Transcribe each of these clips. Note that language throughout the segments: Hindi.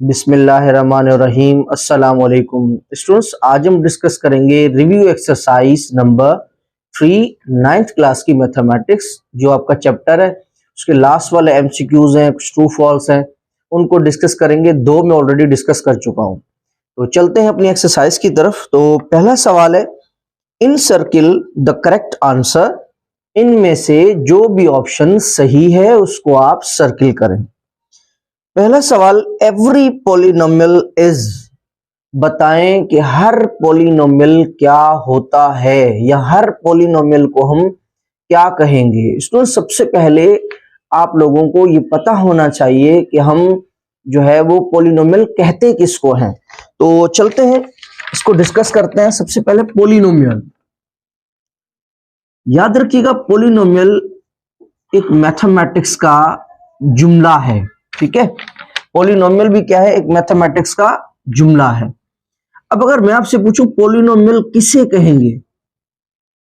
बिस्मिल्लाहिर्रहमानिर्रहीम। अस्सलाम वालेकुम स्टूडेंट्स, आज हम डिस्कस करेंगे review exercise number 3 9th class की मैथमेटिक्स। जो आपका चैप्टर है उसके लास्ट वाले एमसीक्यूज हैं, कुछ ट्रू फॉल्स हैं, उनको डिस्कस करेंगे। दो मैं ऑलरेडी डिस्कस कर चुका हूं। तो चलते हैं अपनी एक्सरसाइज की तरफ। तो पहला सवाल है, इन सर्किल द करेक्ट आंसर। इनमें से जो भी ऑप्शन सही है उसको आप सर्किल करें। पहला सवाल, एवरी पॉलिनोमियल इज। बताएं कि हर पॉलिनोमियल क्या होता है या हर पॉलिनोमियल को हम क्या कहेंगे। स्टूडेंट, सबसे पहले आप लोगों को ये पता होना चाहिए कि हम जो है वो पॉलिनोमियल कहते किसको हैं। तो चलते हैं, इसको डिस्कस करते हैं। सबसे पहले पॉलिनोमियल, याद रखिएगा पॉलिनोमियल एक मैथमेटिक्स का जुमला है। ठीक है, पॉलिनोमियल भी क्या है, एक मैथमेटिक्स का जुमला है। अब अगर मैं आपसे पूछूं पॉलिनोमियल किसे कहेंगे,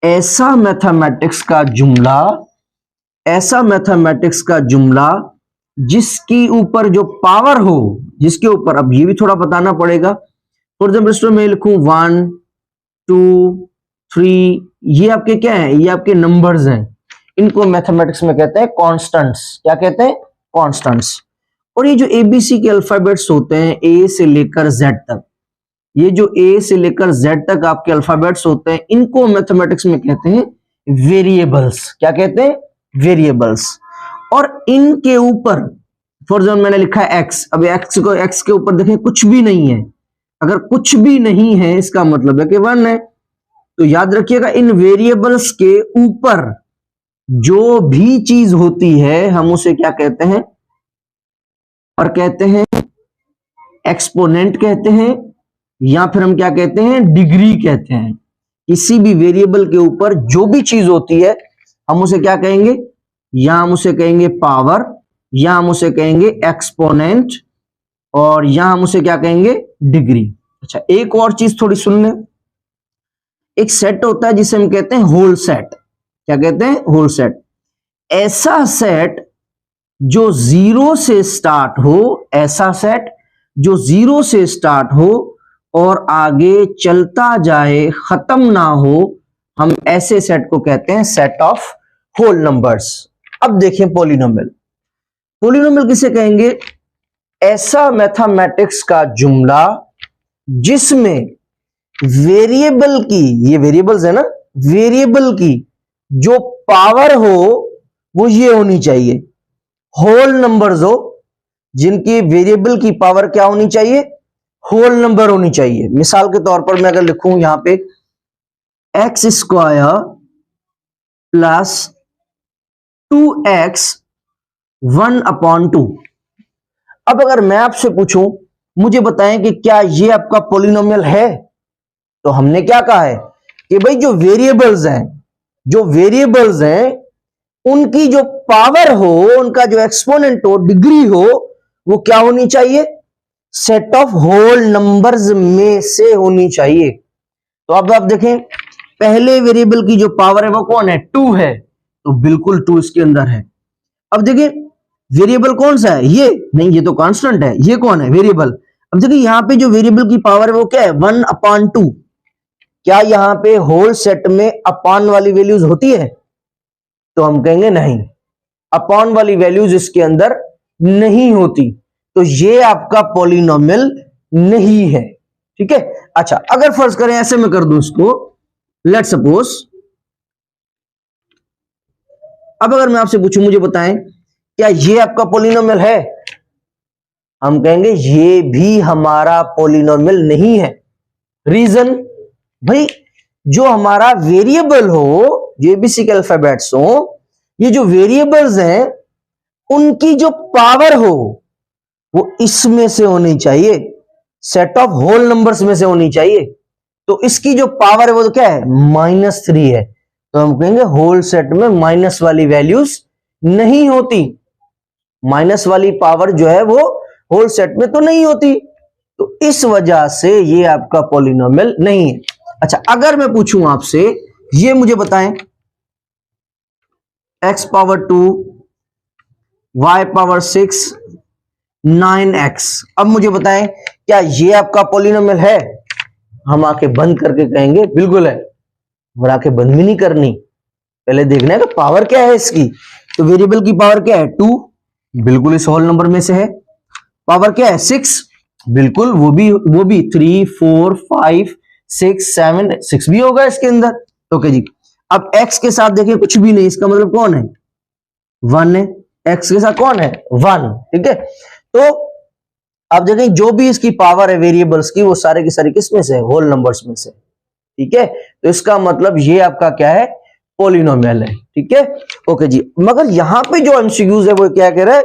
ऐसा मैथमेटिक्स का जुमला, ऐसा मैथमेटिक्स का जुमला जिसके ऊपर जो पावर हो, जिसके ऊपर, अब ये भी थोड़ा बताना पड़ेगा। फॉर एग्जाम्पल स्टूडेंट, मैं लिखूं 1 2 3, ये आपके क्या है, ये आपके नंबर्स हैं। इनको मैथमेटिक्स में कहते हैं कॉन्स्टेंट्स। क्या कहते हैं? कॉन्स्टेंट्स। और ये जो एबीसी के अल्फाबेट्स होते हैं, ए से लेकर जेड तक, ये जो ए से लेकर जेड तक आपके अल्फाबेट्स होते हैं, इनको मैथमेटिक्स में कहते हैं वेरिएबल्स। क्या कहते हैं? वेरिएबल्स। और इनके ऊपर, फॉर एग्जाम्पल मैंने लिखा है एक्स। अब एक्स के ऊपर देखें कुछ भी नहीं है। अगर कुछ भी नहीं है इसका मतलब है कि 1 है। तो याद रखिएगा, इन वेरिएबल्स के ऊपर जो भी चीज होती है हम उसे क्या कहते हैं, और कहते हैं एक्सपोनेंट कहते हैं, या फिर हम क्या कहते हैं, डिग्री कहते हैं। किसी भी वेरिएबल के ऊपर जो भी चीज होती है हम उसे क्या कहेंगे, या हम उसे कहेंगे पावर, या हम उसे कहेंगे एक्सपोनेंट, और या हम उसे क्या कहेंगे, डिग्री। अच्छा, एक और चीज थोड़ी सुन लें। एक सेट होता है जिसे हम कहते हैं होल सेट। क्या कहते हैं? Whole set. ऐसा सेट जो जीरो से स्टार्ट हो, ऐसा सेट जो जीरो से स्टार्ट हो और आगे चलता जाए, खत्म ना हो, हम ऐसे सेट को कहते हैं सेट ऑफ होल नंबर्स। अब देखें पॉलिनोमियल। पॉलिनोमियल किसे कहेंगे? ऐसा मैथमेटिक्स का जुमला जिसमें वेरिएबल की, ये वेरिएबल्स है ना, वेरिएबल की जो पावर हो वो ये होनी चाहिए, होल नंबर्स हो, जिनकी वेरिएबल की पावर क्या होनी चाहिए, होल नंबर होनी चाहिए। मिसाल के तौर पर मैं अगर लिखूं यहां पे एक्स स्क्वायर प्लस 2x 1/2। अब अगर मैं आपसे पूछूं, मुझे बताएं कि क्या ये आपका पॉलिनोमियल है, तो हमने क्या कहा है कि भाई जो वेरिएबल्स हैं, जो वेरिएबल्स हैं उनकी जो पावर हो, उनका जो एक्सपोनेंट हो, डिग्री हो, वो क्या होनी चाहिए, सेट ऑफ होल नंबर्स में से होनी चाहिए। तो अब आप देखें, पहले वेरिएबल की जो पावर है वो कौन है, 2 है, तो बिल्कुल 2 इसके अंदर है। अब देखिए वेरिएबल कौन सा है, ये नहीं, ये तो कांस्टेंट है। ये कौन है, वेरिएबल। अब देखिए यहां पे जो वेरिएबल की पावर है वो क्या है, 1/2। क्या यहां पे होल सेट में अपॉन वाली वैल्यूज होती है? तो हम कहेंगे नहीं, अपॉन वाली वैल्यूज इसके अंदर नहीं होती, तो ये आपका पॉलिनोमियल नहीं है। ठीक है। अच्छा, अगर फर्ज करें ऐसे में कर दूं इसको, लेट सपोज, अब अगर मैं आपसे पूछूं, मुझे बताएं क्या ये आपका पॉलिनोमियल है, हम कहेंगे ये भी हमारा पॉलिनोमियल नहीं है। रीजन, भाई जो हमारा वेरिएबल हो, जो एबीसी के अल्फाबेट्स हो, ये जो वेरिएबल्स हैं उनकी जो पावर हो वो इसमें से होनी चाहिए, सेट ऑफ होल नंबर्स में से होनी चाहिए। तो इसकी जो पावर है वो तो क्या है, -3 है, तो हम कहेंगे होल सेट में माइनस वाली वैल्यूज नहीं होती। माइनस वाली पावर जो है वो होल सेट में तो नहीं होती, तो इस वजह से ये आपका पॉलिनोमियल नहीं है। अच्छा, अगर मैं पूछूं आपसे, ये मुझे बताएं x power 2 y power 6 9x। अब मुझे बताएं क्या ये आपका पॉलिनोमियल है? हम आंखें बंद करके कहेंगे बिल्कुल है, और आंखें बंद भी नहीं करनी, पहले देखना है कि पावर क्या है इसकी। तो वेरिएबल की पावर क्या है? 2, बिल्कुल इस होल नंबर में से है। पावर क्या है? 6, बिल्कुल वो भी 3 4 5 6 7 6 भी होगा इसके अंदर। ओके जी। अब x के साथ देखिए कुछ भी नहीं, इसका मतलब कौन है? 1 है। x के साथ कौन है? 1। ठीक है, तो आप देखें जो भी इसकी पावर है वेरिएबल्स की, वो सारे की सारी किस में से है? होल नंबर्स में से। ठीक है, तो इसका मतलब ये आपका क्या है? पॉलिनोमियल है। ठीक है, ओके जी। मगर यहां पे जो एमसीक्यूज है वो क्या कह रहा है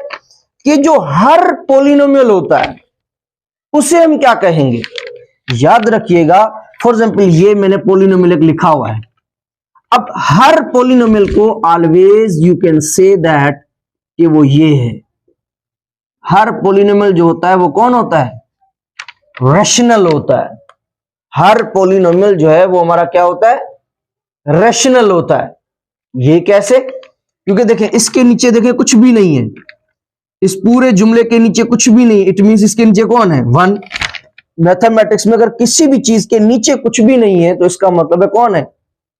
कि जो हर पॉलिनोमियल होता है उसे हम क्या कहेंगे? याद रखिएगा, फॉर एग्जांपल ये मैंने पॉलिनोमियल एक लिखा हुआ है। अब हर पॉलिनोमियल को always you can say that कि वो ये है। हर पॉलिनोमियल जो होता है वो कौन होता है? रैशनल होता है। हर पॉलिनोमियल जो है वो हमारा क्या होता है? रैशनल होता है। ये कैसे? क्योंकि देखें इसके नीचे देखें कुछ भी नहीं है, इस पूरे जुमले के नीचे कुछ भी नहीं, इट मींस इसके नीचे कौन है? 1। मैथमेटिक्स में अगर किसी भी चीज के नीचे कुछ भी नहीं है तो इसका मतलब है कौन है?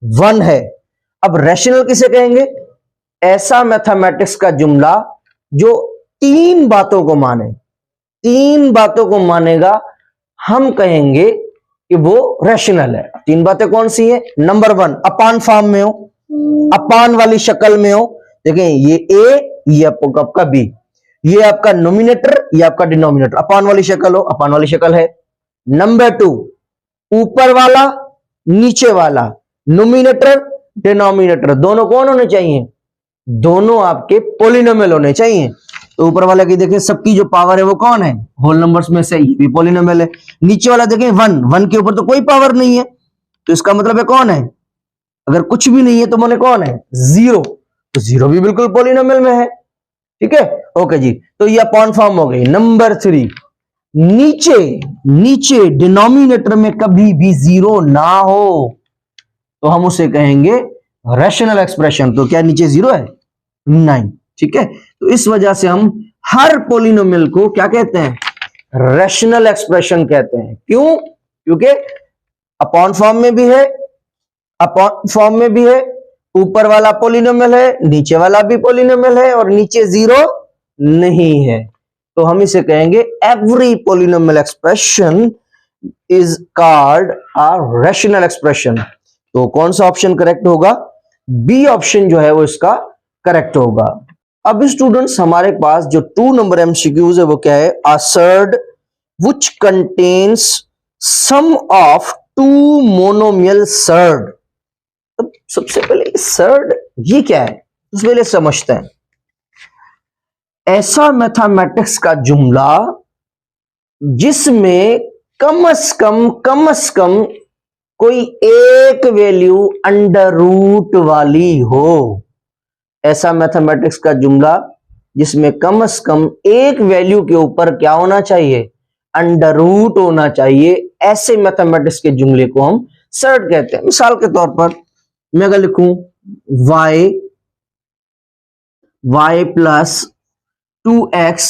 1 है। अब रैशनल किसे कहेंगे? ऐसा मैथमेटिक्स का जुमला जो 3 बातों को माने, 3 बातों को मानेगा, हम कहेंगे कि वो रैशनल है। 3 बातें कौन सी है? नंबर 1, अपान फॉर्म में हो, अपान वाली शक्ल में हो। देखें ये ए, ये आपका बी, ये आपका नोमिनेटर, ये आपका डिनोमिनेटर। अपान वाली शक्ल हो, अपान वाली शक्ल है। नंबर 2, ऊपर वाला नीचे वाला, नोमिनेटर डिनोमिनेटर, दोनों कौन होने चाहिए? दोनों आपके पॉलिनोमियल होने चाहिए। तो ऊपर वाला की देखें सबकी जो पावर है वो कौन है? होल नंबर्स में से, ये भी पॉलिनोमियल है। नीचे वाला देखें 1, 1 के ऊपर तो कोई पावर नहीं है, तो इसका मतलब है कौन है? अगर कुछ भी नहीं है तो माने कौन है? 0, तो 0 भी बिल्कुल पॉलिनोमियल में है। ठीक है, ओके जी। तो ये अपॉन फॉर्म हो गई। नंबर 3, नीचे नीचे डिनोमिनेटर में कभी भी 0 ना हो तो हम उसे कहेंगे रैशनल एक्सप्रेशन। तो क्या नीचे 0 है? नहीं। ठीक है, तो इस वजह से हम हर पॉलिनोमियल को क्या कहते हैं? रैशनल एक्सप्रेशन कहते हैं। क्यों? क्योंकि अपॉन फॉर्म में भी है, अपॉन फॉर्म में भी है, ऊपर वाला पॉलिनोमियल है, नीचे वाला भी पॉलिनोमियल है, और नीचे 0 नहीं है। तो हम इसे कहेंगे every polynomial expression is called a rational expression. तो कौन सा ऑप्शन करेक्ट होगा? बी ऑप्शन जो है वो इसका करेक्ट होगा। अब स्टूडेंट्स हमारे पास जो 2 नंबर एमसीक्यूज है वो क्या है? assert which contains sum of 2 monomial surd। तो सबसे पहले सर्ड ये क्या है उससे पहले समझते हैं। ऐसा मैथमेटिक्स का जुमला जिसमें कम से कम कोई एक वैल्यू अंडर रूट वाली हो। ऐसा मैथमेटिक्स का जुमला जिसमें कम से कम एक वैल्यू के ऊपर क्या होना चाहिए? अंडर रूट होना चाहिए। ऐसे मैथमेटिक्स के जुमले को हम सर्ड कहते हैं। मिसाल के तौर पर मैं अगर लिखूं y प्लस 2x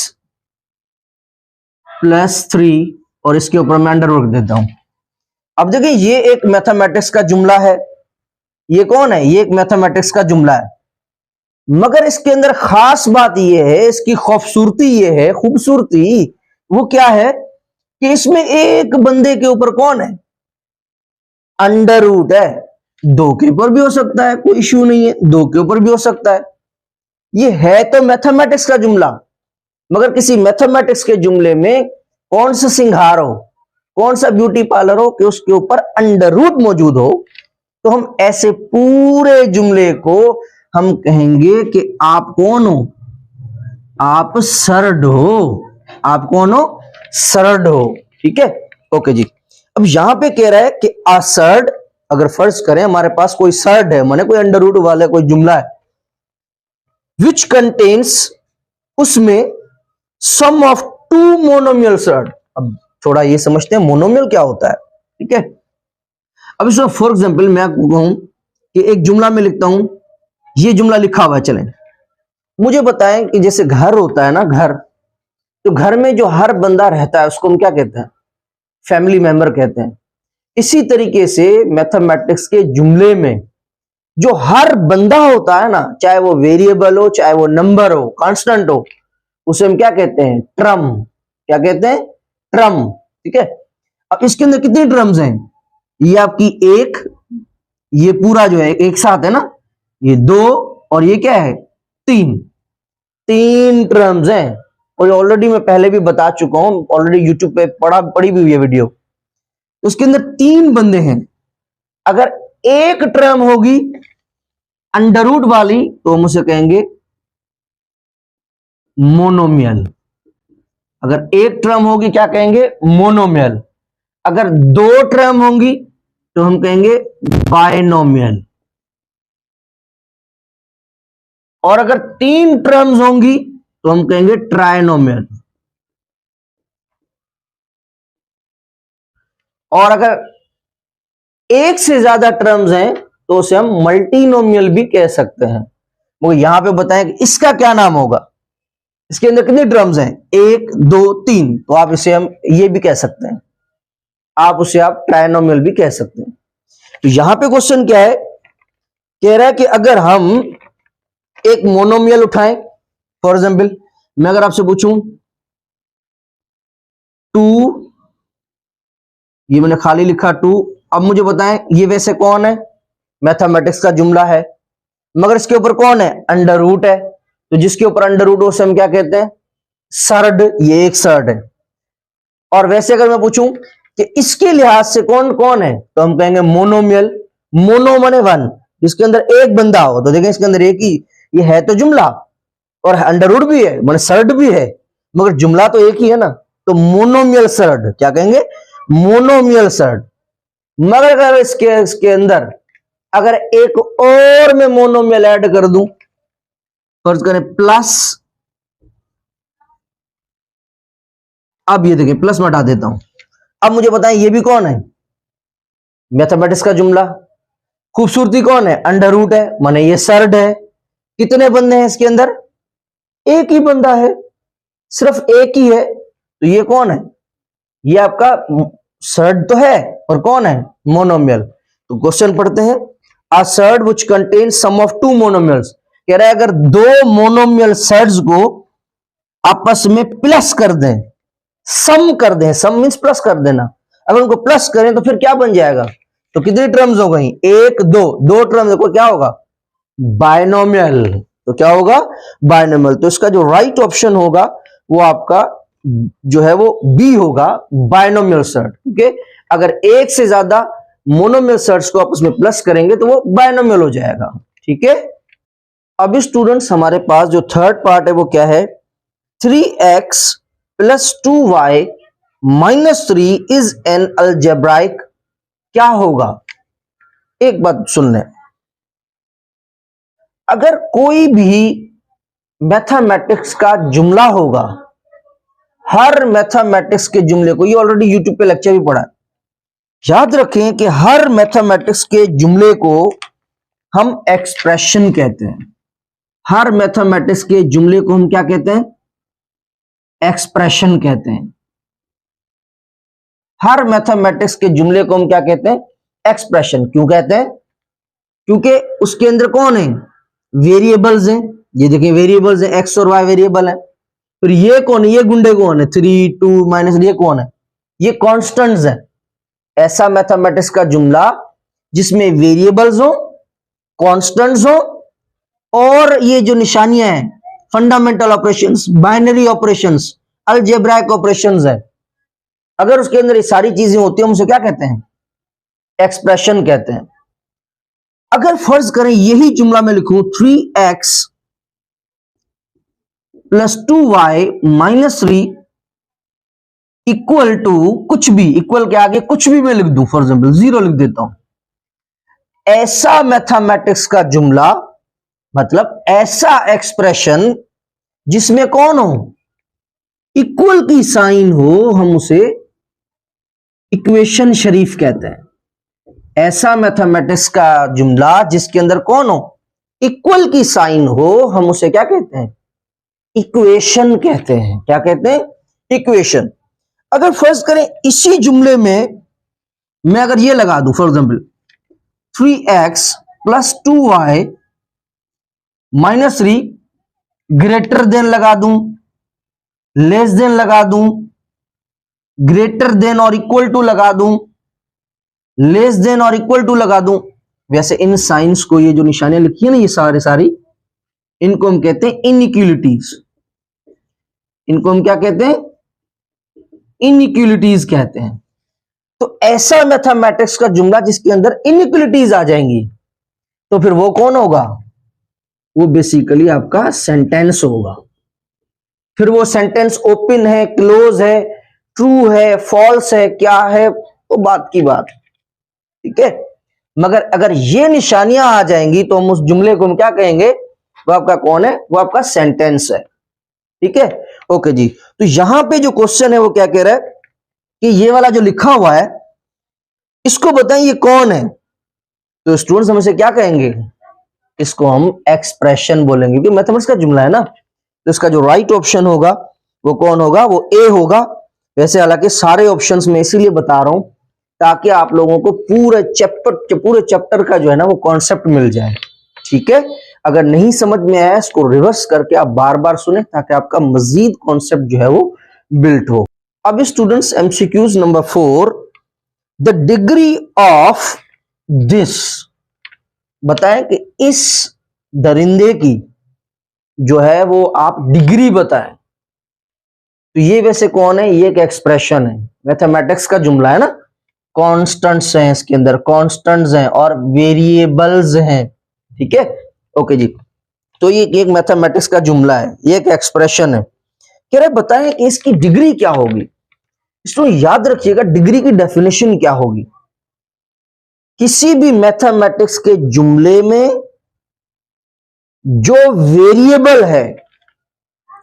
प्लस 3 और इसके ऊपर मैं अंडर रूट देता हूं। अब देखिए ये एक मैथमेटिक्स का जुमला है। ये कौन है? ये एक मैथमेटिक्स का जुमला है, मगर इसके अंदर खास बात यह है, इसकी खूबसूरती ये है, खूबसूरती वो क्या है कि इसमें एक बंदे के ऊपर कौन है? अंडर रूट है। 2 के ऊपर भी हो सकता है, कोई इश्यू नहीं है, 2 के ऊपर भी हो सकता है। ये है तो मैथमेटिक्स का जुमला, मगर किसी मैथमेटिक्स के जुमले में कौन सा सिंगार हो, कौन सा ब्यूटी पार्लर हो कि उसके ऊपर अंडर रूट मौजूद हो। तो हम ऐसे पूरे जुमले को हम कहेंगे कि आप कौन हो? आप सर्ड हो। आप कौन हो? सर्ड हो। ठीक है, ओके जी। अब यहां पे कह रहा है कि असर्ड, अगर फर्ज करें हमारे पास कोई सर्ड है, माने कोई अंडर रूट वाला कोई जुमला है, विच कंटेन्स, उसमें सम ऑफ 2 मोनोमियल सर्ड। अब थोड़ा ये समझते हैं मोनोमियल क्या होता है। ठीक है, अब इसमें फॉर एग्जाम्पल मैं आपको कहूं कि एक जुमला में लिखता हूं, ये जुमला लिखा हुआ है, चलें मुझे बताएं कि जैसे घर होता है ना, घर, तो घर में जो हर बंदा रहता है उसको हम क्या कहते हैं? फैमिली मेंबर कहते हैं। इसी तरीके से मैथमेटिक्स के जुमले में जो हर बंदा होता है ना, चाहे वो वेरिएबल हो, चाहे वो नंबर हो, कांस्टेंट हो, उसे हम क्या कहते हैं? ट्रम। क्या कहते हैं? ट्रम। ठीक है। अब इसके अंदर कितनी ट्रम्स हैं? ये आपकी एक, ये पूरा जो है एक साथ है ना, ये दो, और ये क्या है? तीन। तीन ट्रम्स हैं। और ऑलरेडी मैं पहले भी बता चुका हूं, ऑलरेडी यूट्यूब पे पड़ी भी हुई है वीडियो। उसके अंदर तीन बंदे हैं। अगर एक ट्रम होगी अंडर रूट वाली तो हम उसे कहेंगे मोनोमियल। अगर एक ट्रम होगी क्या कहेंगे? मोनोमियल। अगर दो ट्रम होंगी तो हम कहेंगे बायनोमियल। और अगर तीन ट्रम्स होंगी तो हम कहेंगे ट्राइनोमियल। और अगर एक से ज्यादा टर्म्स हैं तो उसे हम मल्टीनोमियल भी कह सकते हैं। वो यहां पे बताएं कि इसका क्या नाम होगा। इसके अंदर कितने टर्म्स हैं? एक, दो, तीन। तो आप इसे हम ये भी कह सकते हैं, आप उसे आप ट्राइनोमियल भी कह सकते हैं। तो यहां पे क्वेश्चन क्या है? कह रहा है कि अगर हम एक मोनोमियल उठाएं, फॉर एग्जाम्पल मैं अगर आपसे पूछूं 2, ये मैंने खाली लिखा 2। अब मुझे बताएं ये वैसे कौन है? मैथमेटिक्स का जुमला है, मगर इसके ऊपर कौन है? अंडर रूट है। तो जिसके ऊपर अंडर रूट हो उसे हम क्या कहते हैं? सर्ड। ये एक सर्ड है। और वैसे अगर मैं पूछूं कि इसके लिहाज से कौन कौन है, तो हम कहेंगे मोनोमियल। मोनो माने वन, इसके अंदर एक बंदा हो। तो देखें इसके अंदर एक ही, ये है तो जुमला, और अंडर रूट भी है, माने सर्ड भी है, मगर जुमला तो एक ही है ना। तो मोनोमियल सर्ड। क्या कहेंगे? Monomial surd. मगर अगर इसके अंदर अगर एक और मैं मोनोमियल ऐड कर दूं, फर्ज करें प्लस, अब ये देखें प्लस में हटा देता हूं। अब मुझे बताएं ये भी कौन है? मैथमेटिक्स का जुमला। खूबसूरती कौन है? अंडर रूट है, माने ये सर्ड है। कितने बंदे हैं इसके अंदर? एक ही बंदा है, सिर्फ एक ही है। तो ये कौन है? ये आपका सर्ड तो है, और कौन है? मोनोमियल। तो क्वेश्चन पढ़ते हैं। A surd which contains sum of two monomials। कह रहा है अगर दो मोनोमियल सर्ड्स को आपस में प्लस कर दें, सम कर दें, सम मींस प्लस कर देना, अगर उनको प्लस करें तो फिर क्या बन जाएगा? तो कितनी टर्म्स हो गई? एक, दो, दो टर्म्स को क्या होगा? बायनोमियल। तो क्या होगा? बायनोमियल। तो इसका जो राइट ऑप्शन होगा वो आपका जो है वो बी होगा, बायनोमियल सर्ड। ओके, अगर एक से ज्यादा मोनोमियल सर्ड्स को आपस में प्लस करेंगे तो वो बायनोमियल हो जाएगा। ठीक है। अभी स्टूडेंट्स हमारे पास जो थर्ड पार्ट है वो क्या है? 3x plus 2y minus 3 is an algebraic. क्या होगा? एक बात सुन लें, अगर कोई भी मैथमेटिक्स का जुमला होगा, हर मैथमेटिक्स के जुमले को, ये ऑलरेडी यूट्यूब पे लेक्चर भी पढ़ा है, याद रखें कि हर मैथमेटिक्स के जुमले को हम एक्सप्रेशन कहते हैं। हर मैथमेटिक्स के जुमले को हम क्या कहते हैं? एक्सप्रेशन कहते हैं। हर मैथमेटिक्स के जुमले को हम क्या कहते हैं? एक्सप्रेशन। क्यों कहते हैं? क्योंकि उसके अंदर कौन है? वेरिएबल्स हैं। ये देखिए वेरिएबल्स हैं, एक्स और वाई वेरिएबल है। फिर ये कौन है? ये गुंडे कौन है? 3, 2, माइनस, ये कौन है? ये कॉन्स्टेंट्स है। ऐसा मैथमेटिक्स का जुमला जिसमें वेरिएबल्स हो, कॉन्स्टेंट्स हो, और ये जो निशानियां हैं fundamental operations, binary operations, algebraic operations है, अगर उसके अंदर ये सारी चीजें होती हैं हम उसे क्या कहते हैं? एक्सप्रेशन कहते हैं। अगर फर्ज करें यही जुमला मैं लिखूं 3x plus 2y minus 3 equal to कुछ भी, इक्वल के आगे कुछ भी मैं लिख दूं, फॉर एग्जाम्पल 0 लिख देता हूं, ऐसा मैथमेटिक्स का जुमला मतलब ऐसा एक्सप्रेशन जिसमें कौन हो? इक्वल की साइन हो, हम उसे इक्वेशन शरीफ कहते हैं। ऐसा मैथमेटिक्स का जुमला जिसके अंदर कौन हो? इक्वल की साइन हो, हम उसे क्या कहते हैं? इक्वेशन कहते हैं। क्या कहते हैं? इक्वेशन। अगर फर्ज करें इसी जुमले में मैं अगर ये लगा दूं for example 3x plus 2y minus 3 greater than लगा दूं, लेस देन लगा दूं, ग्रेटर देन और इक्वल टू लगा दूं, लेस देन और इक्वल टू लगा दूं। वैसे इन साइंस को, ये जो निशानियां लिखी है ना, ये सारी इनको हम कहते हैं इनइक्वलिटीज। इनको हम क्या कहते हैं? इनइक्वलिटीज कहते हैं। तो ऐसा मैथमेटिक्स का जुमला जिसके अंदर इनइक्वलिटीज आ जाएंगी तो फिर वो कौन होगा? वो बेसिकली आपका सेंटेंस होगा। फिर वो सेंटेंस ओपन है, क्लोज है, ट्रू है, फॉल्स है, क्या है, तो बात की बात, ठीक है। मगर अगर ये निशानियां आ जाएंगी तो हम उस जुमले को हम क्या कहेंगे? वो आपका कौन है? वो आपका सेंटेंस है, ठीक है। ओके जी, तो यहां पे जो क्वेश्चन है वो क्या कह रहा है कि ये वाला जो लिखा हुआ है इसको बताएं ये कौन है। तो स्टूडेंट्स हम इसे क्या कहेंगे? इसको हम एक्सप्रेशन बोलेंगे, क्योंकि मैथमेटिक्स का जुमला है ना। तो इसका जो राइट ऑप्शन होगा वो कौन होगा? वो ए होगा। वैसे हालांकि सारे ऑप्शंस में इसीलिए बता रहा हूं ताकि आप लोगों को पूरे चैप्टर का जो है ना वो कॉन्सेप्ट मिल जाए, ठीक है। अगर नहीं समझ में आया इसको रिवर्स करके आप बार बार सुने ताकि आपका मजीद कॉन्सेप्ट जो है वो बिल्ट हो। अब students MCQs number 4, the degree of this, बताएं कि इस दरिंदे की जो है वो आप डिग्री बताएं। तो ये वैसे कौन है? ये एक एक्सप्रेशन है, मैथमेटिक्स का जुमला है ना। कॉन्स्टेंट्स हैं इसके अंदर, कॉन्स्टेंट्स हैं और वेरिएबल्स हैं, ठीक है। ओके जी, तो ये एक मैथमेटिक्स का जुमला है, ये एक एक्सप्रेशन है। कह रहे बताएं कि इसकी डिग्री क्या होगी। इसको याद रखिएगा, डिग्री की डेफिनेशन क्या होगी। किसी भी मैथमेटिक्स के जुमले में जो वेरिएबल है,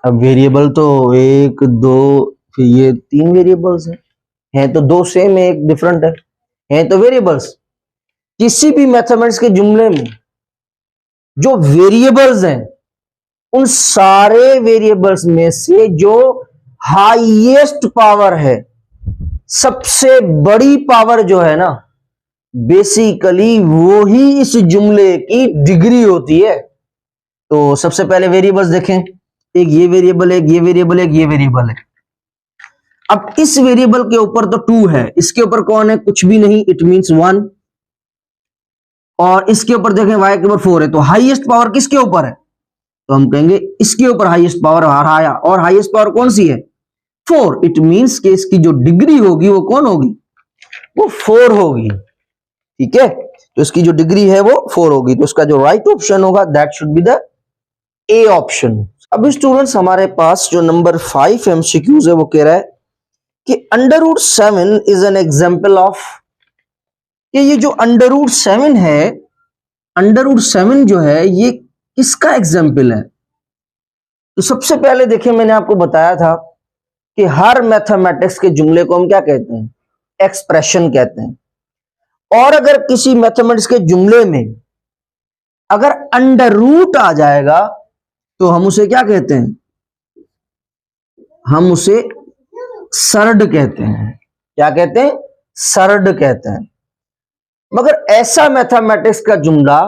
अब वेरिएबल तो 1 2 फिर ये 3 वेरिएबल्स हैं तो 2 सेम है, एक डिफरेंट है तो वेरिएबल्स। किसी भी मैथमेटिक्स के जुमले में जो वेरिएबल्स हैं उन सारे वेरिएबल्स में से जो हाईएस्ट पावर है, सबसे बड़ी पावर जो है ना, बेसिकली वो ही इस जुमले की डिग्री होती है। तो सबसे पहले वेरिएबल्स देखें, एक ये वेरिएबल है, एक ये वेरिएबल है, एक ये वेरिएबल है। अब इस वेरिएबल के ऊपर तो 2 है, इसके ऊपर कौन है? कुछ भी नहीं, इट मींस 1। और इसके ऊपर देखें y के ऊपर 4 है, तो हाईएस्ट पावर किसके ऊपर है? तो हम कहेंगे इसके ऊपर हाईएस्ट पावर आया, और हाईएस्ट पावर कौन सी है? 4। इट मींस कि इसकी जो डिग्री होगी वो कौन होगी? वो 4 होगी, ठीक है। तो इसकी जो डिग्री है वो 4 होगी। तो इसका जो राइट ऑप्शन होगा that should be the A option. अब स्टूडेंट्स हमारे पास जो नंबर 5 एमसीक्यूज है वो कह रहा है कि √7 इज एन एग्जाम्पल ऑफ, ये जो √7 है, √7 जो है ये किसका एग्जाम्पल है? तो सबसे पहले देखिए, मैंने आपको बताया था कि हर मैथमेटिक्स के जुमले को हम क्या कहते हैं? एक्सप्रेशन कहते हैं। और अगर किसी मैथमेटिक्स के जुमले में अगर अंडर रूट आ जाएगा तो हम उसे क्या कहते हैं? हम उसे सर्ड कहते हैं। क्या कहते हैं? सर्ड कहते हैं। मगर ऐसा मैथमेटिक्स का जुमला,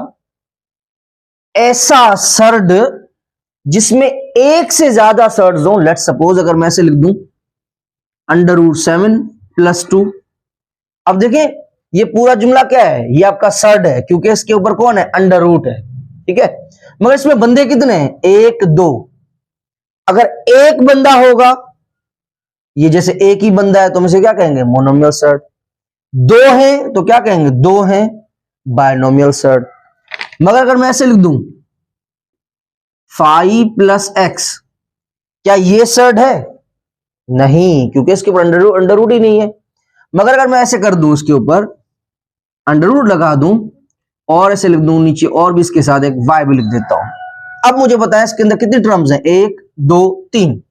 ऐसा सर्ड जिसमें एक से ज्यादा सर्ड्स हो, लेट्स सपोज अगर मैं ऐसे लिख दूं √7 + 2। अब देखिए ये पूरा जुमला क्या है? ये आपका सर्ड है क्योंकि इसके ऊपर कौन है? अंडर रूट है, ठीक है। मगर इसमें बंदे कितने हैं? 1 2। अगर एक बंदा होगा, ये जैसे एक ही बंदा है तो हम इसे क्या कहेंगे? Monomial surd. 2 हैं तो क्या कहेंगे? 2 हैं बायनोमियल सर्ड। मगर अगर मैं ऐसे लिख दूं 5 + x, क्या ये सर्ड है? नहीं, क्योंकि इसके ऊपर अंडर रूट ही नहीं है। मगर अगर मैं ऐसे कर दूं, इसके ऊपर अंडर रूट लगा दूं और ऐसे लिख दूं नीचे और भी इसके साथ एक y भी लिख देता हूं। अब मुझे बताएं इसके अंदर कितनी टर्म्स हैं? 1 2 3।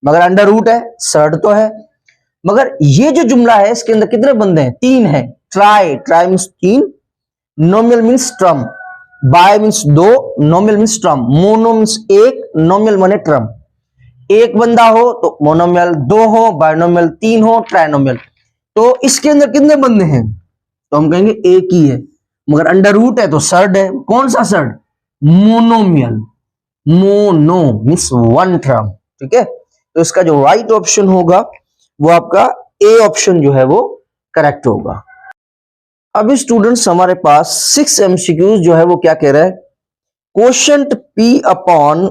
मगर अंडर रूट है, सर्ड तो है। मगर ये जो जुमला है इसके अंदर कितने बंदे हैं? 3 हैं। Tri means 3, nomial means term, bi means 2, nomial means term, mono means 1, nomial माने ट्रम। एक बंदा हो तो मोनोमियल, दो हो बाइनोमियल, तीन हो ट्राइनोमियल। तो इसके अंदर कितने बंदे हैं? तो हम कहेंगे एक ही है, मगर अंडर रूट है तो सर्ड है। कौन सा surd? Monomial. Mono means one term, ठीक है। तो इसका जो राइट ऑप्शन होगा वो आपका ए ऑप्शन जो है वो करेक्ट होगा। अभी स्टूडेंट्स हमारे पास 6 एमसीक्यूज जो है वो क्या कह रहा है, quotient P upon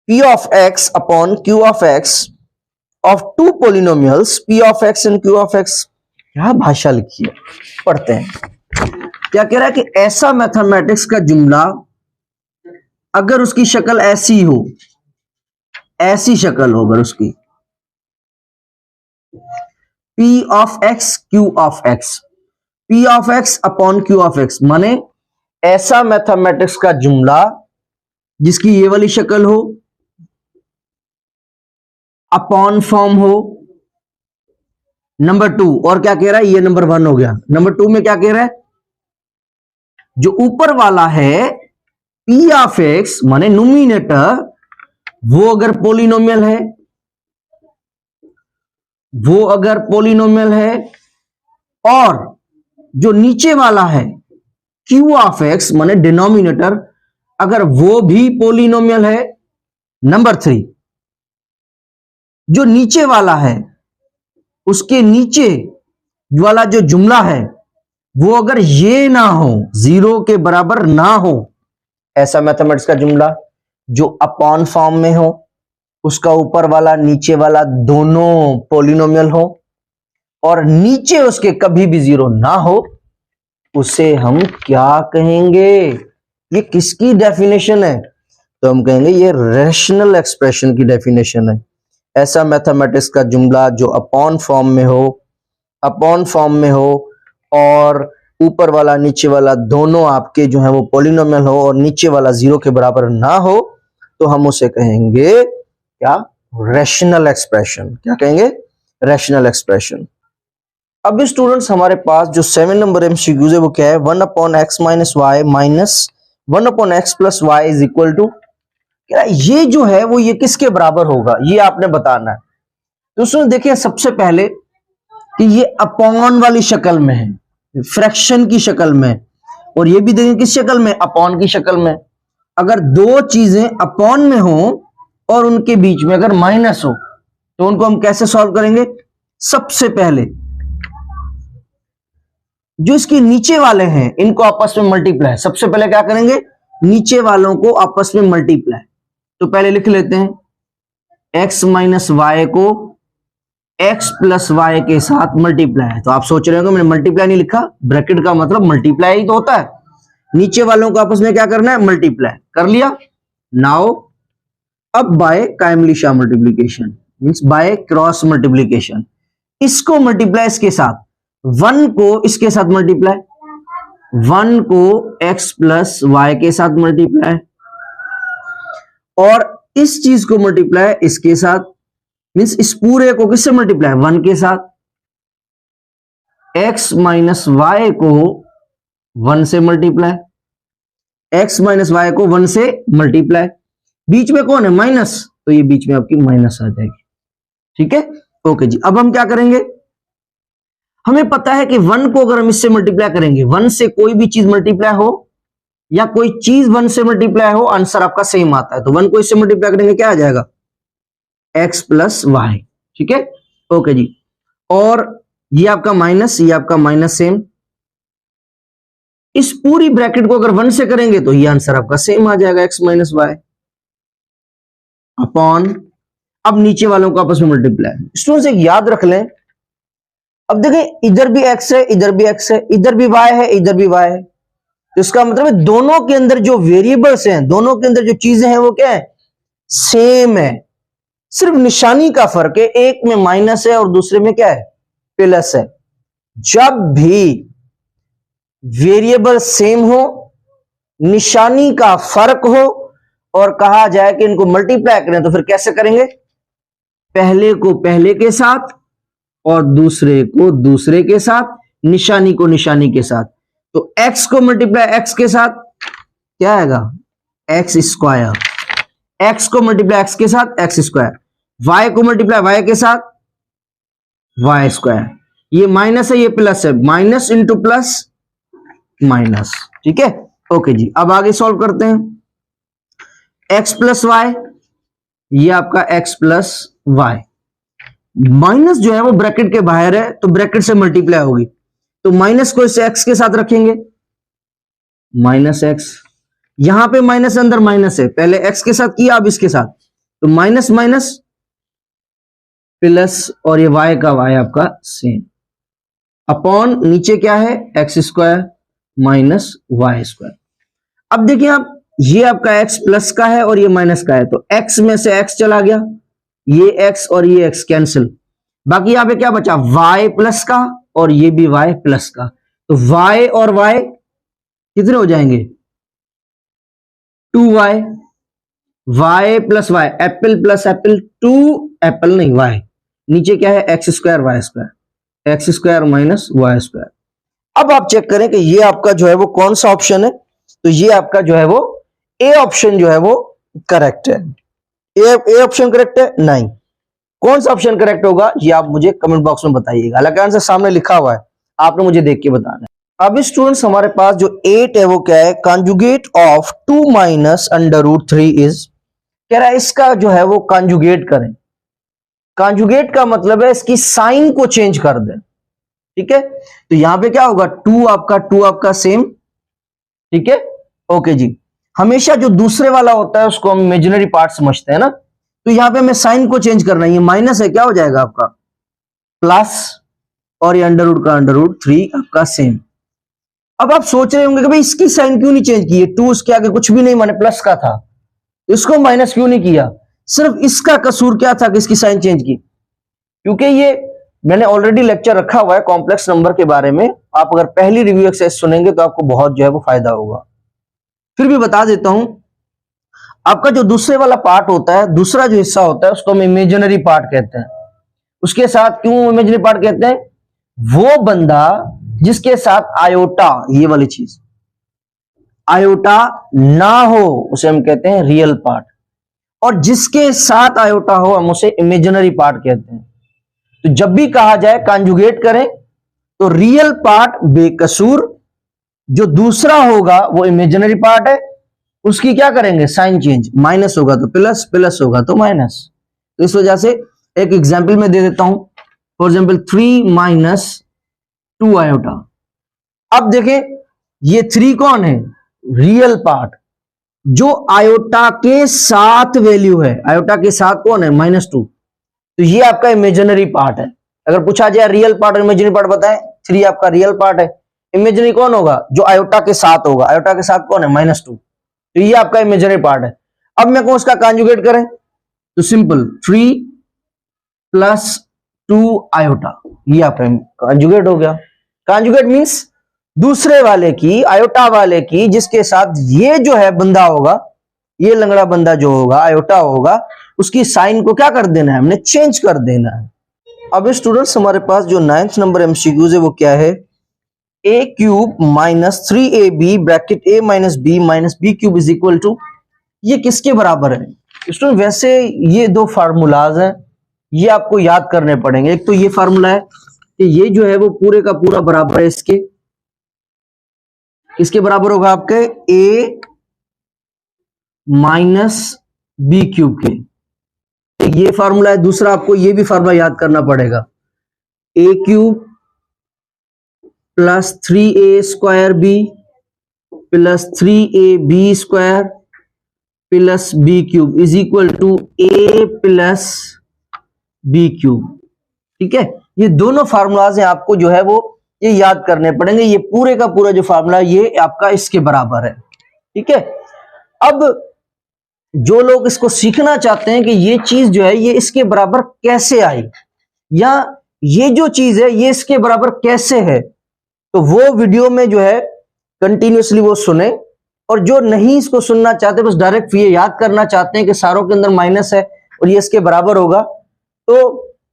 P of x upon Q of x of two polynomials P of x and Q of x। क्या भाषा लिखी है, पढ़ते हैं। क्या कह रहा है कि ऐसा मैथमेटिक्स का जुमला अगर उसकी शक्ल ऐसी हो, ऐसी शक्ल हो अगर उसकी, P of x Q of x, P of x upon Q of x, माने ऐसा मैथमेटिक्स का जुमला जिसकी ये वाली शक्ल हो, अपॉन फॉर्म हो। नंबर 2, और क्या कह रहा है, ये नंबर 1 हो गया। नंबर 2 में क्या कह रहा है, जो ऊपर वाला है P ऑफ x माने नोमिनेटर, वो अगर पोलिनोमियल है, वो अगर पोलिनोमियल है, और जो नीचे वाला है Q ऑफ x माने डिनोमिनेटर, अगर वो भी पोलिनोमियल है। नंबर 3, जो नीचे वाला है उसके नीचे वाला जो जुमला है वो अगर ये ना हो, 0 के बराबर ना हो, ऐसा मैथमेटिक्स का जुमला जो अपॉन फॉर्म में हो, उसका ऊपर वाला नीचे वाला दोनों पोलिनोमियल हो, और नीचे उसके कभी भी 0 ना हो, उसे हम क्या कहेंगे? ये किसकी डेफिनेशन है? तो हम कहेंगे ये रैशनल एक्सप्रेशन की डेफिनेशन है। ऐसा मैथमेटिक्स का जुमला जो अपॉन फॉर्म में हो, अपॉन फॉर्म में हो, और ऊपर वाला नीचे वाला दोनों आपके जो है वो पोलिनोमियल हो, और नीचे वाला 0 के बराबर ना हो, तो हम उसे कहेंगे क्या? Rational expression. क्या कहेंगे? Rational expression. अब स्टूडेंट्स हमारे पास जो 7 नंबर एमसीक्यूज है वो क्या है, 1 upon x minus y minus 1 upon x plus y is equal to, ये जो है वो ये किसके बराबर होगा, ये आपने बताना है। तो उसमें देखिए सबसे पहले कि ये अपॉन वाली शक्ल में है, फ्रैक्शन की शक्ल में, और ये भी देखें किस शक्ल में, अपॉन की शक्ल में। अगर दो चीजें अपॉन में हो और उनके बीच में अगर माइनस हो, तो उनको हम कैसे सॉल्व करेंगे? सबसे पहले जो इसके नीचे वाले हैं इनको आपस में मल्टीप्लाई, सबसे पहले क्या करेंगे, नीचे वालों को आपस में मल्टीप्लाई। तो पहले लिख लेते हैं x माइनस वाई को x प्लस वाई के साथ मल्टीप्लाई है। तो आप सोच रहे हो मैंने मल्टीप्लाई नहीं लिखा, ब्रैकेट का मतलब मल्टीप्लाई ही तो होता है। नीचे वालों को आपस में क्या करना है, मल्टीप्लाई कर लिया। नाउ अब बाय कायमलिशा multiplication means by cross multiplication, इसको मल्टीप्लाई इसके साथ, 1 को इसके साथ मल्टीप्लाई, 1 को x प्लस वाई के साथ मल्टीप्लाई, और इस चीज को मल्टीप्लाई इसके साथ, मींस इस पूरे को किससे मल्टीप्लाई, 1 के साथ। x माइनस वाई को 1 से मल्टीप्लाई, x माइनस वाई को 1 से मल्टीप्लाई, बीच में कौन है, माइनस, तो ये बीच में आपकी माइनस आ जाएगी। ठीक है, ओके जी। अब हम क्या करेंगे, हमें पता है कि 1 को अगर हम इससे मल्टीप्लाई करेंगे, 1 से कोई भी चीज मल्टीप्लाई हो या कोई चीज 1 से मल्टीप्लाई हो, आंसर आपका सेम आता है। तो 1 को इससे मल्टीप्लाई करेंगे क्या आ जाएगा, x प्लस वाई। ठीक है, ओके जी। और ये आपका माइनस, ये आपका माइनस सेम, इस पूरी ब्रैकेट को अगर 1 से करेंगे तो ये आंसर आपका सेम आ जाएगा, x माइनस वाई अपॉन, अब नीचे वालों को आपस में मल्टीप्लाई। स्टूडेंट्स एक याद रख लें, अब देखें इधर भी x है, इधर भी x है, इधर भी y है, इधर भी y है, तो इसका मतलब है दोनों के अंदर जो वेरिएबल्स हैं, दोनों के अंदर जो चीजें हैं वो क्या है, सेम है, सिर्फ निशानी का फर्क है, एक में माइनस है और दूसरे में क्या है, प्लस है। जब भी वेरिएबल सेम हो, निशानी का फर्क हो, और कहा जाए कि इनको मल्टीप्लाई करें, तो फिर कैसे करेंगे, पहले को पहले के साथ और दूसरे को दूसरे के साथ, निशानी को निशानी के साथ। तो x को मल्टीप्लाई x के साथ क्या आएगा, x स्क्वायर, एक्स को मल्टीप्लाई एक्स के साथ एक्स स्क्वायर, वाई को मल्टीप्लाई वाई के साथ वाई स्क्वायर, ये माइनस है ये प्लस है, माइनस इंटू प्लस माइनस, ठीक है। ओके जी, अब आगे सॉल्व करते हैं। एक्स प्लस वाई, ये आपका एक्स प्लस वाई, माइनस जो है वो ब्रैकेट के बाहर है तो ब्रैकेट से मल्टीप्लाई होगी, तो माइनस को इसे एक्स के साथ रखेंगे, माइनस एक्स, यहां पे माइनस अंदर माइनस है, पहले एक्स के साथ किया अब इसके साथ, तो माइनस माइनस प्लस, और ये वाई का वाई आपका सेम, अपॉन नीचे क्या है x square minus y square. अब देखिए आप, ये आपका एक्स प्लस का है और ये माइनस का है, तो एक्स में से एक्स चला गया, ये एक्स और ये एक्स कैंसिल, बाकी यहां पे क्या बचा वाई प्लस का और ये भी वाई प्लस का, तो वाई और वाई कितने हो जाएंगे 2y, y plus y, apple plus apple, 2 apple नहीं वाई, नीचे क्या है x square y square, x square minus y square. अब आप चेक करें कि ये आपका जो है वो कौन सा ऑप्शन है, तो ये आपका जो है वो ए ऑप्शन जो है वो करेक्ट है। ए ऑप्शन करेक्ट है? नहीं। कौन सा ऑप्शन करेक्ट होगा ये आप मुझे कमेंट बॉक्स में बताइएगा, हालांकि आंसर सामने लिखा हुआ है, आपने मुझे देख के बताना है। अब स्टूडेंट्स हमारे पास जो 8 है वो क्या है, conjugate of 2 minus under root 3 is, कह रहा है इसका जो है वो कॉन्जुगेट करें। कॉन्जुगेट का मतलब है इसकी साइन को चेंज कर दें, ठीक है। तो यहां पे क्या होगा 2 आपका सेम, ठीक है। ओके जी, हमेशा जो दूसरे वाला होता है उसको हम इमेजिनरी पार्ट समझते हैं ना, तो यहां पे हमें साइन को चेंज करना है, ये माइनस है क्या हो जाएगा आपका प्लस, और ये अंडर रूट का अंडर रूट 3 आपका सेम। अब आप सोच रहे होंगे कि भाई इसकी साइन क्यों नहीं चेंज की है, 2 उसके आगे कुछ भी नहीं माने प्लस का था, इसको माइनस क्यों नहीं किया, सिर्फ इसका कसूर क्या था कि इसकी साइन चेंज की, क्योंकि ये मैंने ऑलरेडी लेक्चर रखा हुआ है कॉम्प्लेक्स नंबर के बारे में, आप अगर पहली रिव्यू एक्सरसाइज सुनेंगे तो आपको बहुत जो है वो फायदा होगा। फिर भी बता देता हूं, आपका जो दूसरे वाला पार्ट होता है, दूसरा जो हिस्सा होता है उसको हम इमेजिनरी पार्ट कहते हैं। उसके साथ क्यों इमेजिनरी पार्ट कहते हैं, वो बंदा जिसके साथ आयोटा, ये वाली चीज आयोटा ना हो उसे हम कहते हैं रियल पार्ट, और जिसके साथ आयोटा हो हम उसे इमेजिनरी पार्ट कहते हैं। तो जब भी कहा जाए कॉन्जुगेट करें तो रियल पार्ट बेकसूर, जो दूसरा होगा वो इमेजिनरी पार्ट है, उसकी क्या करेंगे साइन चेंज, माइनस होगा तो प्लस, प्लस होगा तो माइनस। तो इस वजह से एक एग्जांपल में दे देता हूं, फॉर एग्जांपल 3 माइनस 2 आयोटा। अब देखें ये 3 कौन है, रियल पार्ट, जो आयोटा के साथ वैल्यू है, आयोटा के साथ कौन है -2, तो ये आपका इमेजिनरी पार्ट है। अगर पूछा जाए रियल पार्ट और इमेजिनरी पार्ट बताएं, 3 आपका रियल पार्ट है, इमेजिनरी कौन होगा जो आयोटा के साथ होगा, आयोटा के साथ कौन है -2, तो ये आपका इमेजिनरी पार्ट है। अब मैं कौन उसका कॉन्जुगेट करें, तो सिंपल 3 प्लस 2 आयोटा, ये आपका कॉन्जुगेट हो गया। कॉन्जुगेट मींस दूसरे वाले की, आयोटा वाले की, जिसके साथ ये जो है बंदा होगा, ये लंगड़ा बंदा जो होगा आयोटा होगा, उसकी साइन को क्या कर देना है, हमने चेंज कर देना है। अब स्टूडेंट्स हमारे पास जो 9th नंबर एमसीक्यूज है वो क्या है, a cube minus 3ab bracket a minus b cube is equal to, ये किसके बराबर है स्टूडेंट। वैसे ये 2 फार्मूलाज हैं, ये आपको याद करने पड़ेंगे। एक तो ये फार्मूला है कि ये जो है वो पूरे का पूरा बराबर है इसके, किसके बराबर होगा आपके a माइनस बी क्यूब के, ये फार्मूला है। दूसरा आपको ये भी फार्मूला याद करना पड़ेगा, a cube plus 3a square b plus 3ab square plus b cube is equal to a plus b cube, ठीक है। ये दोनों फार्मूलाज हैं, आपको जो है वो ये याद करने पड़ेंगे। ये पूरे का पूरा जो फार्मूला ये आपका इसके बराबर है, ठीक है। अब जो लोग इसको सीखना चाहते हैं कि ये चीज जो है ये इसके बराबर कैसे आई, या ये जो चीज है ये इसके बराबर कैसे है, तो वो वीडियो में जो है कंटिन्यूअसली वो सुने। और जो नहीं इसको सुनना चाहते, बस डायरेक्ट ये याद करना चाहते हैं कि सारों के अंदर माइनस है और ये इसके बराबर होगा, तो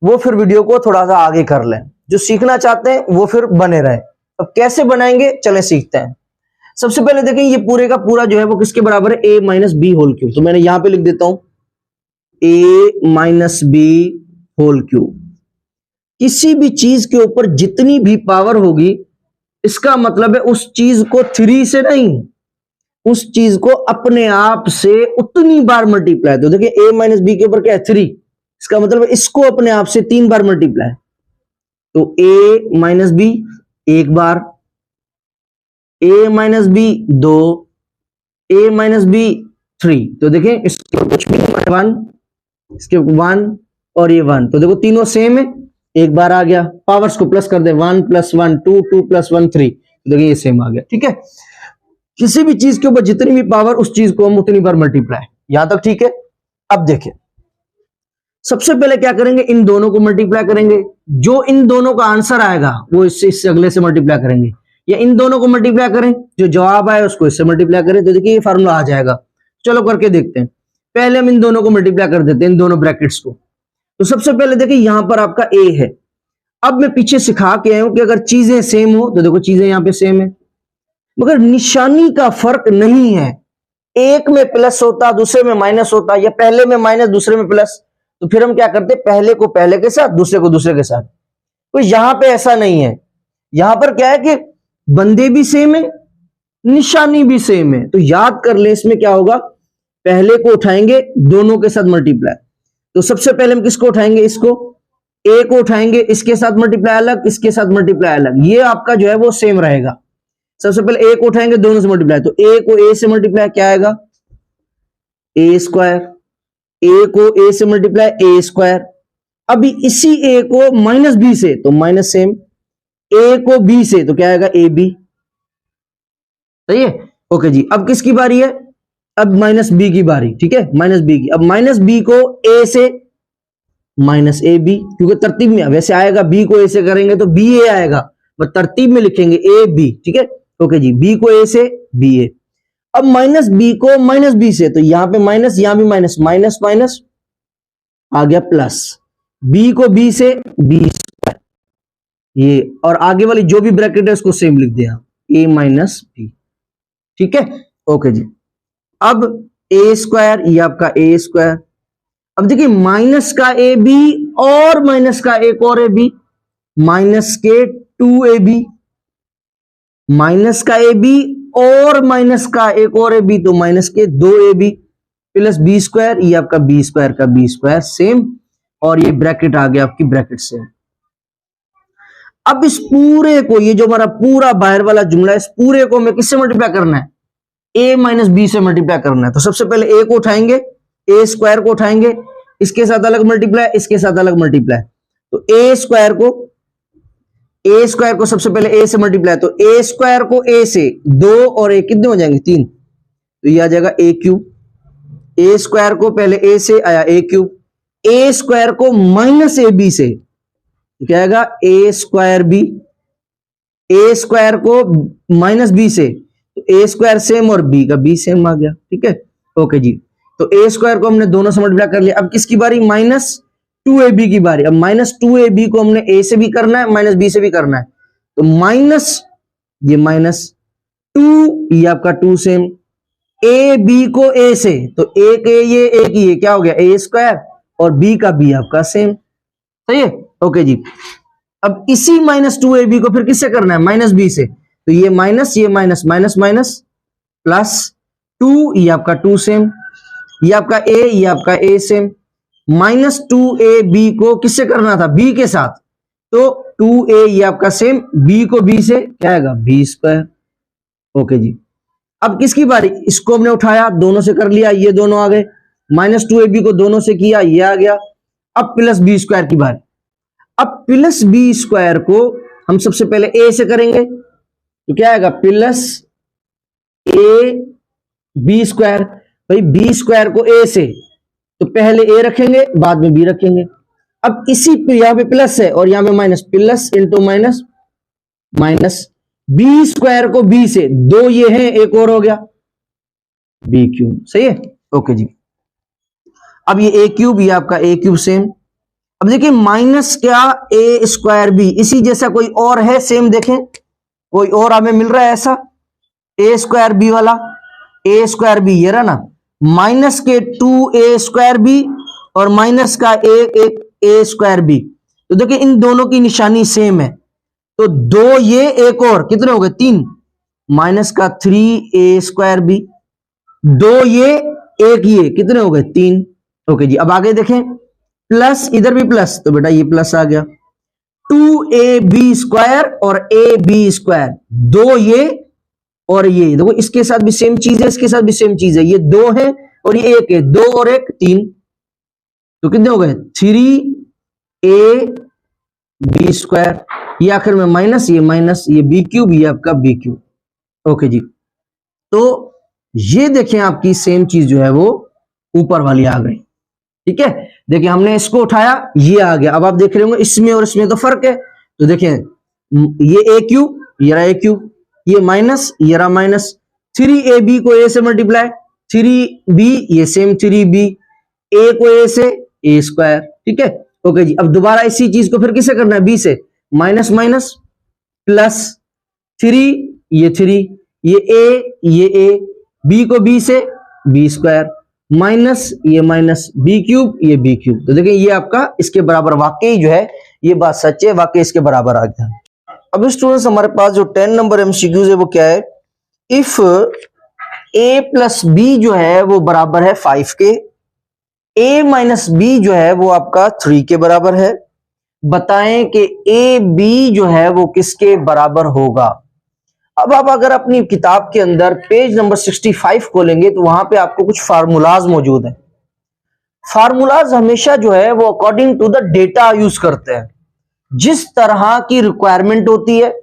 वो फिर वीडियो को थोड़ा सा आगे कर लें। जो सीखना चाहते हैं वो फिर बने रहे। अब कैसे बनाएंगे चलें सीखते हैं। सबसे पहले देखें ये पूरे का पूरा जो है वो किसके बराबर है, ए माइनस बी होल क्यूब। तो मैंने यहां पे लिख देता हूं ए माइनस बी होल क्यूब। किसी भी चीज के ऊपर जितनी भी पावर होगी इसका मतलब है उस चीज को 3 से नहीं, उस चीज को अपने आप से उतनी बार मल्टीप्लाई। तो देखिए ए माइनस बी के ऊपर क्या है 3, इसका मतलब इसको अपने आप से 3 बार मल्टीप्लाई। तो ए माइनस बी एक बार, ए माइनस बी 2, ए माइनस बी 3। तो देखें इसके कुछ भी 1, इसके 1 और ये 1, तो देखो तीनों सेम है, एक बार आ गया। पावर्स को प्लस कर दे, 1 + 1 2, 2 + 1 3, तो देखिए ये सेम आ गया। ठीक है, किसी भी चीज के ऊपर जितनी भी पावर उस चीज को हम उतनी बार मल्टीप्लाई। यहां तक ठीक है। अब देखें सबसे पहले क्या करेंगे, इन दोनों को मल्टीप्लाई करेंगे। जो इन दोनों का आंसर आएगा वो इससे अगले से मल्टीप्लाई करेंगे, या इन दोनों को मल्टीप्लाई करें, जो जवाब आए उसको इससे मल्टीप्लाई करें। तो देखिए ये फार्मूला आ जाएगा। चलो करके देखते हैं। पहले हम इन दोनों को मल्टीप्लाई कर देते हैं, इन दोनों ब्रैकेट्स को। तो सबसे पहले देखिए यहां पर आपका ए है। अब मैं पीछे सिखा के आया हूं कि अगर चीजें सेम हो, तो देखो चीजें यहां पे सेम है मगर निशानी का फर्क नहीं है। एक में प्लस होता, दूसरे में माइनस होता, या पहले में माइनस दूसरे में प्लस, तो फिर हम क्या करते, पहले को पहले के साथ, दूसरे को दूसरे के साथ। तो यहां पे ऐसा नहीं है। यहां पर क्या है कि बंदे भी सेम है, निशानी भी सेम है। तो याद कर ले इसमें क्या होगा, पहले को उठाएंगे दोनों के साथ मल्टीप्लाई। तो सबसे पहले हम किसको उठाएंगे, इसको, ए को उठाएंगे, इसके साथ मल्टीप्लाई अलग, इसके साथ मल्टीप्लाई अलग। ये आपका जो है वो सेम रहेगा। सबसे पहले ए को उठाएंगे, दोनों से मल्टीप्लाई, तो ए को ए से मल्टीप्लाई क्या आएगा, ए स्क्वायर। ए को ए से मल्टीप्लाई ए स्क्वायर। अभी इसी ए को माइनस बी से, तो माइनस सेम। ए को बी से, तो क्या आएगा ए बी। सही है, ओके जी। अब किसकी बारी है, अब माइनस बी की बारी। ठीक है, माइनस बी की। अब माइनस बी को ए से माइनस ए बी, क्योंकि तरतीब में वैसे आएगा, बी को ए से करेंगे तो बी ए आएगा, बट तरतीब में लिखेंगे ए बी। ठीक है, ओके जी। बी को ए से बी ए। अब माइनस बी को माइनस बी से, तो यहां पे माइनस, यहां भी माइनस, माइनस माइनस आ गया प्लस। बी को बी से बी स्क्वायर, ये और आगे वाली जो भी ब्रैकेट है उसको सेम लिख दिया, ए माइनस बी। ठीक है, ओके जी। अब ए स्क्वायर, ये आपका ए स्क्वायर। अब देखिए माइनस का ए बी और माइनस का एक और ए बी, माइनस के 2ab, माइनस का ए बी और माइनस का एक और ए बी, तो माइनस के 2ab प्लस बी स्क्वायर, ये आपका बी स्क्वायर का बी स्क्वायर सेम, और ये ब्रैकेट आ गया आपकी ब्रैकेट सेम। अब इस पूरे को, ये जो हमारा पूरा बाहर वाला जुमला है, इस पूरे को हमें किससे मल्टीप्लाई करना है, ए माइनस बी से मल्टीप्लाई करना है। तो सबसे पहले ए को उठाएंगे, ए स्क्वायर को उठाएंगे, इसके साथ अलग मल्टीप्लाई, इसके साथ अलग मल्टीप्लाई। तो ए स्क्वायर को सबसे पहले ए से मल्टीप्लाई, तो ए स्क्वायर को ए से, 2 और 1 कितने हो जाएंगे 3, तो ये आ जाएगा ए क्यूब। ए स्क्वायर को पहले ए से आया ए क्यूब, ए स्क्वायर को माइनस ए बी से क्या आएगा ए स्क्वायर बी, ए स्क्वायर को माइनस बी से, तो ए स्क्वायर सेम और बी का बी सेम आ गया। ठीक है, ओके जी। तो ए स्क्वायर को हमने दोनों से मल्टीप्लाई कर लिया। अब किसकी बारी, माइनस 2ab की बारी। अब माइनस 2ab को हमने ए से भी करना है, माइनस बी से भी करना है। तो माइनस, ये माइनस 2, ये आपका 2 सेम, ए बी को ए से, तो एक ये एक ये क्या हो गया ए स्क्वायर, और बी का बी आपका सेम। सही है, ओके जी। अब इसी माइनस 2ab को फिर किससे करना है, माइनस बी से, तो ये माइनस माइनस माइनस प्लस 2, ये आपका 2 सेम, ये आपका ए, ये आपका ए सेम। माइनस 2ab को किससे करना था, बी के साथ, तो 2a ये आपका सेम, बी को बी से क्या आएगा बी स्क्वायर। ओके जी। अब किसकी बारी, इसको हमने उठाया, दोनों से कर लिया, ये दोनों आ गए, माइनस 2ab को दोनों से किया, ये आ गया। अब प्लस बी स्क्वायर की बारी। अब प्लस बी स्क्वायर को हम सबसे पहले ए से करेंगे, तो क्या आएगा प्लस ए बी स्क्वायर। भाई बी स्क्वायर को ए से, तो पहले ए रखेंगे बाद में बी रखेंगे। अब इसी पे यहां पे प्लस है और यहां पे minus, plus into minus, minus b square को बी से, 2 ये हैं, एक और हो गया बी क्यूब। सही है, ओके जी। अब ये ए क्यूब, ये आपका ए क्यूब सेम। अब देखिए माइनस क्या ए स्क्वायर बी, इसी जैसा कोई और है सेम, देखें कोई और हमें मिल रहा है ऐसा, ए स्क्वायर बी वाला, ए स्क्वायर बी ये रहा ना, माइनस के 2a स्क्वायर बी और माइनस का एक ए स्क्वायर बी। तो देखिए इन दोनों की निशानी सेम है, तो दो ये एक और कितने हो गए 3, माइनस का 3a स्क्वायर बी, दो ये एक ये कितने हो गए 3। ओके जी, अब आगे देखें, प्लस इधर भी प्लस, तो बेटा ये प्लस आ गया, 2ab स्क्वायर और ab स्क्वायर, दो ये और ये, देखो इसके साथ भी सेम चीज है, इसके साथ भी सेम चीज है, ये दो है और ये एक है, दो और एक 3, तो कितने हो गए 3ab स्क्वायर, ये आखिर में माइनस, ये बी क्यूब, ये आपका बी क्यूब। ओके जी, तो ये देखें आपकी सेम चीज जो है वो ऊपर वाली आ गई। ठीक है, देखिए हमने इसको उठाया, ये आ गया। अब आप देख रहे होंगे इसमें और इसमें तो फर्क है, तो देखें ये ए क्यूब, ये रहा ए क्यूब, ये माइनस, ये रहा माइनस, 3ab को a से मल्टीप्लाई, 3b ये सेम 3b, a को a से a स्क्वायर। ठीक है, ओके जी, अब दोबारा इसी चीज को फिर किसे करना है, b से, माइनस माइनस प्लस 3, ये 3, ये a, b को b से b स्क्वायर, माइनस ये माइनस बी क्यूब, ये बी क्यूब। तो देखिए ये आपका इसके बराबर, वाकई जो है ये बात सच है, वाकई इसके बराबर आ गया। अब स्टूडेंट्स हमारे पास जो 10 नंबर एमसीक्यूज है वो क्या है, इफ a प्लस बी जो है वो बराबर है 5 के, a माइनस बी जो है वो आपका 3 के बराबर है, बताएं कि ए बी जो है वो किसके बराबर होगा। अब आप अगर अपनी किताब के अंदर पेज नंबर 65 खोलेंगे तो वहां पे आपको कुछ फार्मूलाज मौजूद हैं। फार्मूलाज हमेशा जो है वो according to the data use करते हैं, जिस तरह की रिक्वायरमेंट होती है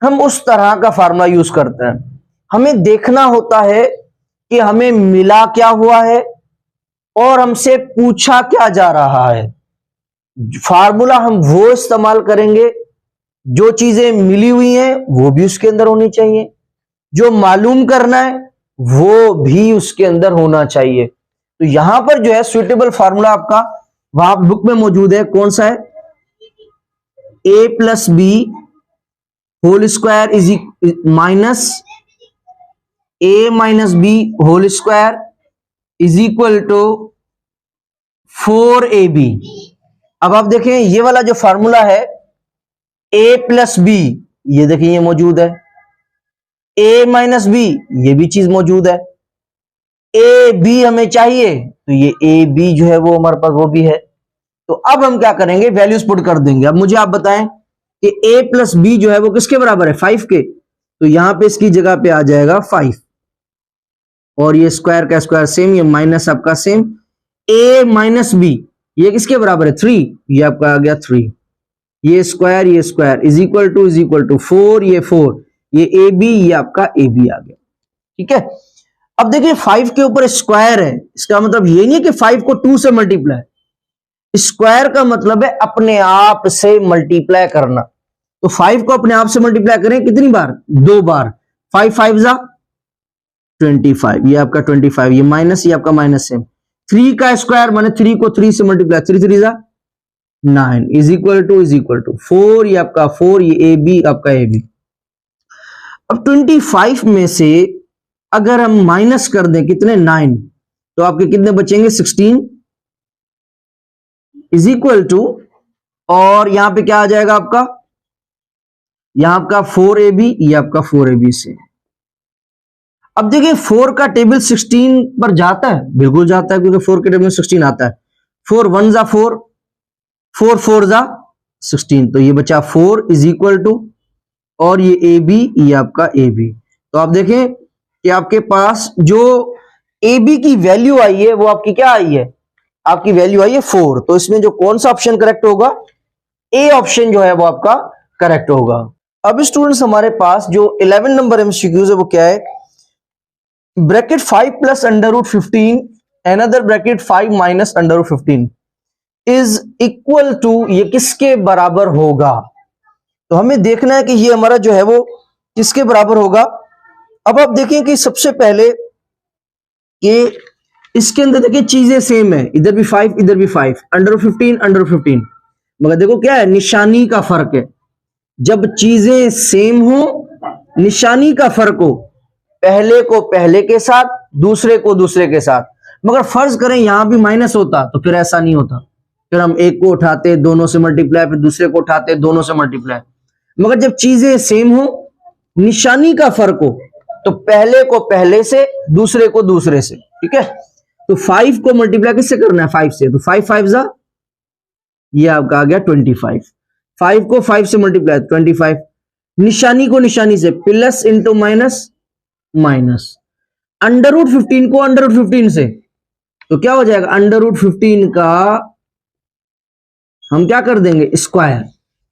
हम उस तरह का फार्मूला यूज करते हैं। हमें देखना होता है कि हमें मिला क्या हुआ है और हमसे पूछा क्या जा रहा है। फार्मूला हम वो इस्तेमाल करेंगे जो चीजें मिली हुई हैं वो भी उसके अंदर होनी चाहिए, जो मालूम करना है वो भी उसके अंदर होना चाहिए। तो यहां पर जो है सुइटेबल फार्मूला आपका वहां बुक में मौजूद है, कौन सा है, a plus b whole square is minus a minus b whole square is equal to 4ab। अब आप देखें ये वाला जो फार्मूला है a प्लस बी, ये देखिए ये मौजूद है, a माइनस बी ये भी चीज मौजूद है, a b हमें चाहिए तो ये a b जो है वो हमारे पास वो भी है। तो अब हम क्या करेंगे, वैल्यूज पुट कर देंगे। अब मुझे आप बताएं कि a प्लस बी जो है वो किसके बराबर है 5 के, तो यहां पे इसकी जगह पे आ जाएगा 5 और ये स्क्वायर का स्क्वायर सेम, ये माइनस आपका सेम, a माइनस बी ये किसके बराबर है 3, ये आपका आ गया 3, ये स्क्वायर इज इक्वल टू 4, ये 4, ये ए बी, ये आपका ए बी आ गया। ठीक है, अब देखिए 5 के ऊपर स्क्वायर है, इसका मतलब ये नहीं है कि 5 को 2 से मल्टीप्लाई, स्क्वायर का मतलब है अपने आप से मल्टीप्लाई करना। तो 5 को अपने आप से मल्टीप्लाई करें कितनी बार, 2 बार, 5 5 जा 25, ये आपका 25, ये माइनस, ये आपका माइनस सेम, 3 का स्क्वायर माने 3 को 3 से मल्टीप्लाई, 3 3 जा 9 इज इक्वल टू 4, ये आपका 4, ये ए बी आपका ए बी। अब 25 में से अगर हम माइनस कर दें कितने 9, तो आपके कितने बचेंगे 16 इज इक्वल टू, और यहां पे क्या आ जाएगा आपका, यहां आपका 4ab, ये आपका 4ab से। अब देखिए 4 का टेबल 16 पर जाता है, बिल्कुल जाता है, क्योंकि 4 के टेबल में 16 आता है, 4 1 जा 4, 4 4 जा 16, तो ये बचा 4 इज इक्वल टू, और ये ए बी, ये आपका ए बी। तो आप देखें कि आपके पास जो ए बी की वैल्यू आई है वो आपकी क्या आई है, आपकी वैल्यू आई है 4। तो इसमें जो कौन सा ऑप्शन करेक्ट होगा, ए ऑप्शन जो है वो आपका करेक्ट होगा। अब स्टूडेंट्स हमारे पास जो 11 नंबर एमसीक्यूज है वो क्या है, bracket 5 plus under root 15 another bracket 5 minus under root 15 is equal to, ये किसके बराबर होगा। तो हमें देखना है कि ये हमारा जो है वो किसके बराबर होगा। अब आप देखें कि सबसे पहले कि इसके अंदर देखिए चीजें सेम है, इधर भी 5 इधर भी 5, अंडर 15 मगर देखो क्या है, निशानी का फर्क है। जब चीजें सेम हो, निशानी का फर्क हो, पहले को पहले के साथ, दूसरे को दूसरे के साथ। मगर फर्ज करें यहां भी माइनस होता तो फिर ऐसा नहीं होता, फिर हम एक को उठाते दोनों से मल्टीप्लाई, फिर दूसरे को उठाते दोनों से मल्टीप्लाई। मगर जब चीजें सेम हो, निशानी का फर्क हो, तो पहले को पहले से, दूसरे को दूसरे से। ठीक है, तो 5 को मल्टीप्लाई किससे करना है? 5 से। तो 5 5 जा, ये आपका आ गया 25। 5 को 5 से मल्टीप्लाई 25, निशानी को निशानी से, plus into minus minus, under root 15 को अंडर रूट 15 से, तो क्या हो जाएगा? अंडर रूट 15 का हम क्या कर देंगे? स्क्वायर,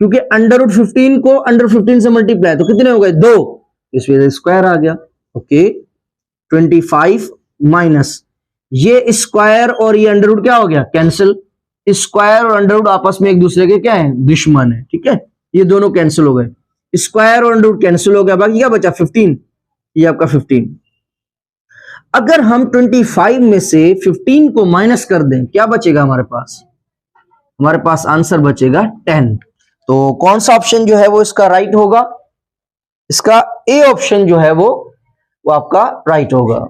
क्योंकि अंडर रूट 15 को अंडर 15 से मल्टीप्लाई तो कितने हो गए? 2, इस वजह से स्क्वायर आ गया। ओके, 25 माइनस ये स्क्वायर और ये अंडर रूट क्या हो गया? कैंसिल। स्क्वायर और अंडर रूट आपस में एक दूसरे के क्या है? दुश्मन है। ठीक है, ये दोनों कैंसिल हो गए, स्क्वायर और अंडर रूट कैंसिल हो गया, बाकी क्या बचा? 15, ये आपका 15। अगर हम 25 में से 15 को माइनस कर दें, क्या बचेगा हमारे पास? हमारे पास आंसर बचेगा 10। तो कौन सा ऑप्शन जो है वो इसका राइट होगा? इसका ए ऑप्शन जो है वो आपका राइट होगा।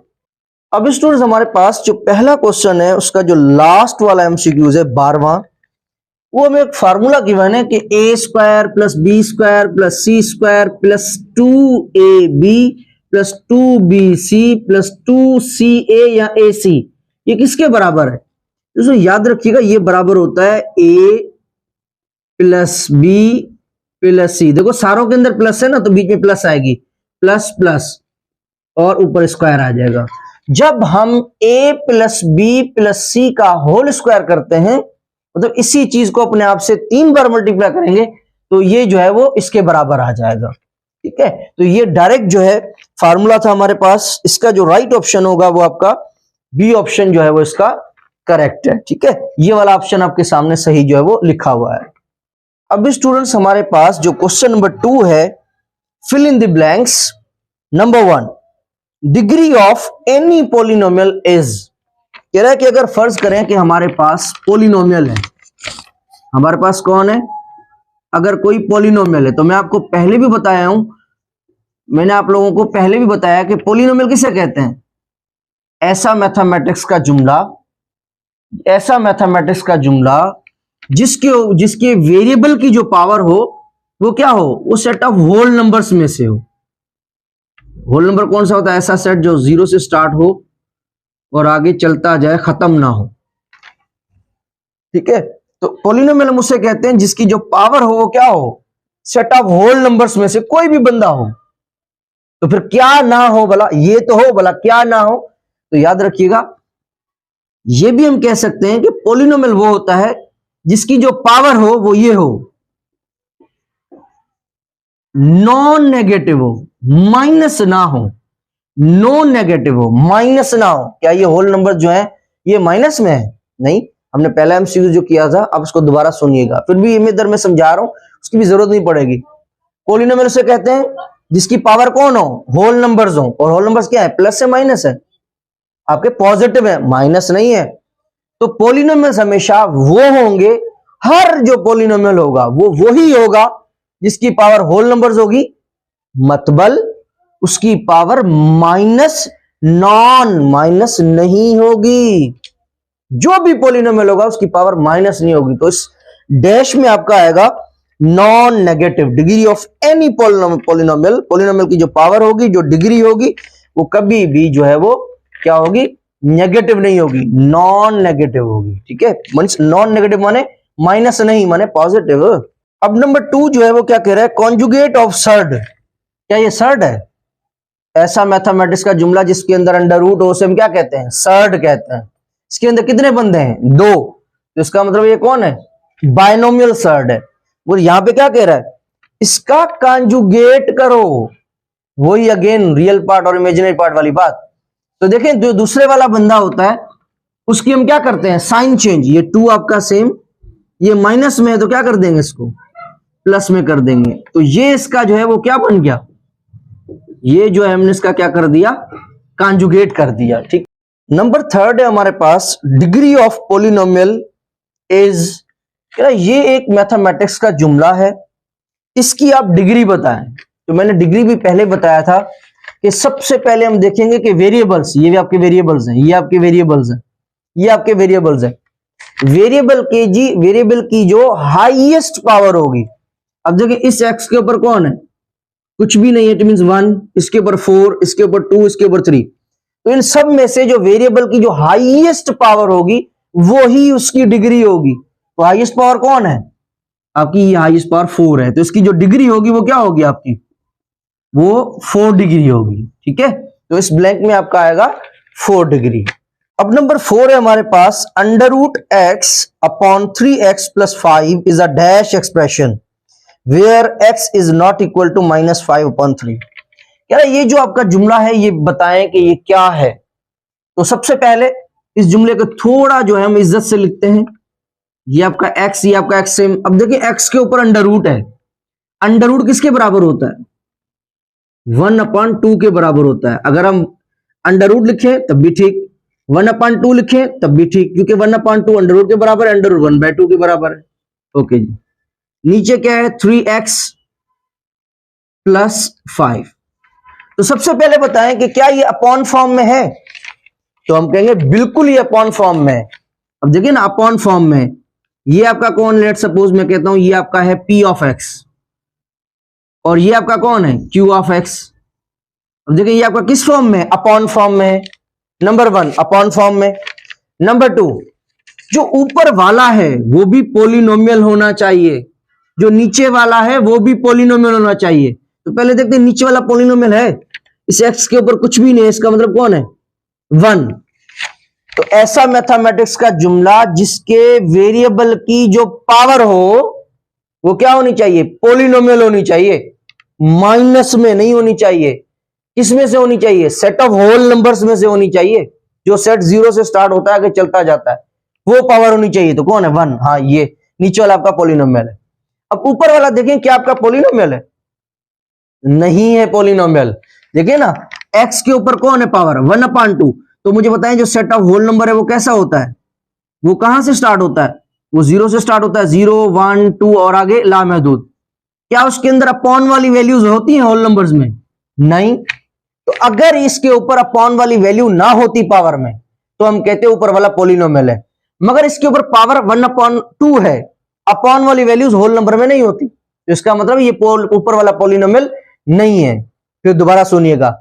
अब स्टूडेंट्स हमारे पास जो पहला क्वेश्चन है उसका जो लास्ट वाला एमसीक्यूज है 12वां, वो हमें एक फार्मूला गिवन है कि a square plus b square plus c square plus 2ab plus 2bc plus 2ca या ac, ये किसके बराबर है? दोस्तों याद रखिएगा, ये बराबर होता है a प्लस बी प्लस सी। देखो सारों के अंदर प्लस है ना, तो बीच में प्लस आएगी, प्लस प्लस और ऊपर स्क्वायर आ जाएगा। जब हम a प्लस बी प्लस सी का होल स्क्वायर करते हैं, मतलब इसी चीज को अपने आप से 3 बार मल्टीप्लाई करेंगे, तो ये जो है वो इसके बराबर आ जाएगा। ठीक है, तो ये डायरेक्ट जो है फार्मूला था हमारे पास। इसका जो राइट ऑप्शन होगा वो आपका बी ऑप्शन जो है वो इसका करेक्ट है। ठीक है, ये वाला ऑप्शन आपके सामने सही जो है वो लिखा हुआ है। अब स्टूडेंट्स हमारे पास जो क्वेश्चन नंबर 2 है, fill in the blanks. Number 1, degree of any polynomial is. कह रहा है कि अगर फर्ज करें कि हमारे पास पॉलिनोमियल है, हमारे पास कौन है? अगर कोई पॉलिनोमियल है, तो मैं आपको पहले भी बताया हूं, मैंने आप लोगों को पहले भी बताया कि पॉलिनोमियल किसे कहते हैं? ऐसा मैथमेटिक्स का जुमला, ऐसा मैथमेटिक्स का जुमला जिसके वेरिएबल की जो पावर हो वो क्या हो? वो सेट ऑफ होल नंबर्स में से हो। होल नंबर कौन सा होता है? ऐसा सेट जो 0 से स्टार्ट हो और आगे चलता जाए, खत्म ना हो। ठीक है, तो पॉलिनोमियल हम उसे कहते हैं जिसकी जो पावर हो वो क्या हो? सेट ऑफ होल नंबर्स में से कोई भी बंदा हो। तो फिर क्या ना हो भला? ये तो हो भला, क्या ना हो? तो याद रखिएगा, ये भी हम कह सकते हैं कि पॉलिनोमियल वो होता है जिसकी जो पावर हो वो ये हो, नॉन नेगेटिव हो, माइनस ना हो, नॉन नेगेटिव हो, माइनस ना हो। क्या ये होल नंबर जो है ये माइनस में है? नहीं, हमने पहला एमसीक्यू जो किया था, अब इसको दोबारा सुनिएगा, फिर भी इधर मैं समझा रहा हूं, उसकी भी जरूरत नहीं पड़ेगी। पॉलिनोमियल से कहते हैं जिसकी पावर कौन हो? होल नंबर्स हो। और होल नंबर्स क्या है? प्लस है माइनस है? आपके पॉजिटिव है, माइनस नहीं है। तो पॉलिनोमियल्स हमेशा वो होंगे, हर जो पॉलिनोमियल होगा वो वही होगा जिसकी पावर होल नंबर्स होगी, मतबल उसकी पावर माइनस नॉन माइनस नहीं होगी। जो भी पॉलिनोमियल होगा उसकी पावर माइनस नहीं होगी। तो इस डैश में आपका आएगा non negative. Degree of any polynomial, polynomial की जो पावर होगी, जो डिग्री होगी, वो कभी भी जो है वो क्या होगी? नेगेटिव नहीं होगी, नॉन नेगेटिव होगी। ठीक है, मींस नॉन नेगेटिव माने माइनस नहीं, माने पॉजिटिव। अब नंबर 2 जो है वो क्या कह रहा है? Conjugate of surd. क्या ये सर्ड है? ऐसा मैथमेटिक्स का जुमला जिसके अंदर अंडर रूट हो उसे हम क्या कहते हैं? सर्ड कहते हैं। इसके अंदर कितने बंदे हैं? 2। तो इसका मतलब ये कौन है? बायनोमियल सर्ड है। वो यहां पे क्या कह रहा है? इसका कॉन्जुगेट करो। वही अगेन रियल पार्ट और इमेजिनरी पार्ट वाली बात। तो देखें, जो दूसरे वाला बंदा होता है उसकी हम क्या करते हैं? Sign change. ये 2 आपका सेम, ये माइनस में है तो क्या कर देंगे? इसको प्लस में कर देंगे। तो ये इसका जो है वो क्या बन गया? ये जो है हमने इसका क्या कर दिया? कॉन्जुगेट कर दिया। ठीक। नंबर 3 है हमारे पास, डिग्री ऑफ पॉलिनोमियल इज। ये एक मैथमेटिक्स का जुमला है, इसकी आप डिग्री बताएं। तो मैंने डिग्री भी पहले बताया था कि सबसे पहले हम देखेंगे कि वेरिएबल्स, ये भी आपके वेरिएबल्स हैं, ये आपके वेरिएबल्स हैं, ये आपके वेरिएबल्स हैं। वेरिएबल की जो हाईएस्ट पावर होगी, अब देखिए इस एक्स के ऊपर कौन है, कुछ भी नहीं है, इट मींस 1, इसके ऊपर 4, इसके ऊपर 2, इसके ऊपर 3। तो इन सब में से जो वेरिएबल की जो हाईएस्ट पावर होगी वो ही उसकी डिग्री होगी। तो हाईएस्ट पावर कौन है आपकी, ये हाईएस्ट पावर 4 है, तो इसकी जो डिग्री होगी वो क्या होगी आपकी, वो 4 डिग्री होगी। ठीक है, तो इस ब्लैंक में आपका आएगा 4 डिग्री। अब नंबर 4 है हमारे पास, √x upon 3x plus 5 is a dash expression where x is not equal to -5 upon 3। यार ये जो आपका जुमला है ये बताएं कि ये क्या है। तो सबसे पहले इस जुमले को थोड़ा जो है हम इज्जत से लिखते हैं, ये आपका x, ये आपका x सेम। अब देखिए x के ऊपर अंडर रूट है, अंडर रूट किसके बराबर होता है, 1/2 के बराबर होता है। अगर हम अंडर रूट लिखें तब भी ठीक, 1/2 लिखें तब भी ठीक, क्योंकि 1/2 अंडर रूट के बराबर है, अंडर रूट 1/2 के बराबर है। ओके जी, नीचे क्या है 3x प्लस 5। तो सबसे पहले बताएं कि क्या ये अपॉन फॉर्म में है, तो हम कहेंगे बिल्कुल ये अपॉन फॉर्म में है। अब देखिए ना अपॉन फॉर्म में, ये आपका कौन, लेट सपोज मैं कहता हूं ये आपका है p ऑफ x और ये आपका कौन है q ऑफ x। अब देखिए ये आपका किस फॉर्म में, अपॉन फॉर्म में है। नंबर 1 अपॉन फॉर्म में। नंबर 2 जो ऊपर वाला है वो भी पोलिनोमियल होना चाहिए, जो नीचे वाला है वो भी पोलिनोमियल होना चाहिए। तो पहले देखते हैं नीचे वाला पोलिनोमियल है, इस x के ऊपर कुछ भी नहीं है, इसका मतलब कौन है 1। तो ऐसा मैथमेटिक्स का जुमला जिसके वेरिएबल की जो पावर हो वो क्या होनी चाहिए, पोलिनोमियल होनी चाहिए, माइनस में नहीं होनी चाहिए। किसमें से होनी चाहिए, सेट ऑफ होल नंबर्स में से होनी चाहिए, जो सेट 0 से स्टार्ट होता है आगे चलता जाता है, वो पावर होनी चाहिए। तो कौन है 1, हाँ ये नीचे वाला आपका पोलिनोमियल है। अब ऊपर वाला देखें क्या आपका पोलिनोमियल है, नहीं है पोलिनोमियल। देखिए ना x के ऊपर कौन है पावर 1/2। तो मुझे बताएं जो सेट ऑफ होल नंबर है वो कैसा होता है, वो कहां से स्टार्ट होता है, वो 0 से स्टार्ट होता है, 0 1 2 और आगे लामहदूद। क्या उसके अंदर अपॉन वाली वैल्यूज होती हैं होल नंबर्स में, नहीं। तो अगर इसके ऊपर अपॉन वाली वैल्यू ना होती पावर में तो हम कहते हैं ऊपर वाला पोलिनोमियल है। मगर इसके ऊपर पावर 1/2 है, अपॉन वाली वैल्यूज होल नंबर में नहीं होती, तो इसका मतलब ये ऊपर वाला पोलिनोमियल नहीं है। फिर दोबारा सुनिएगा,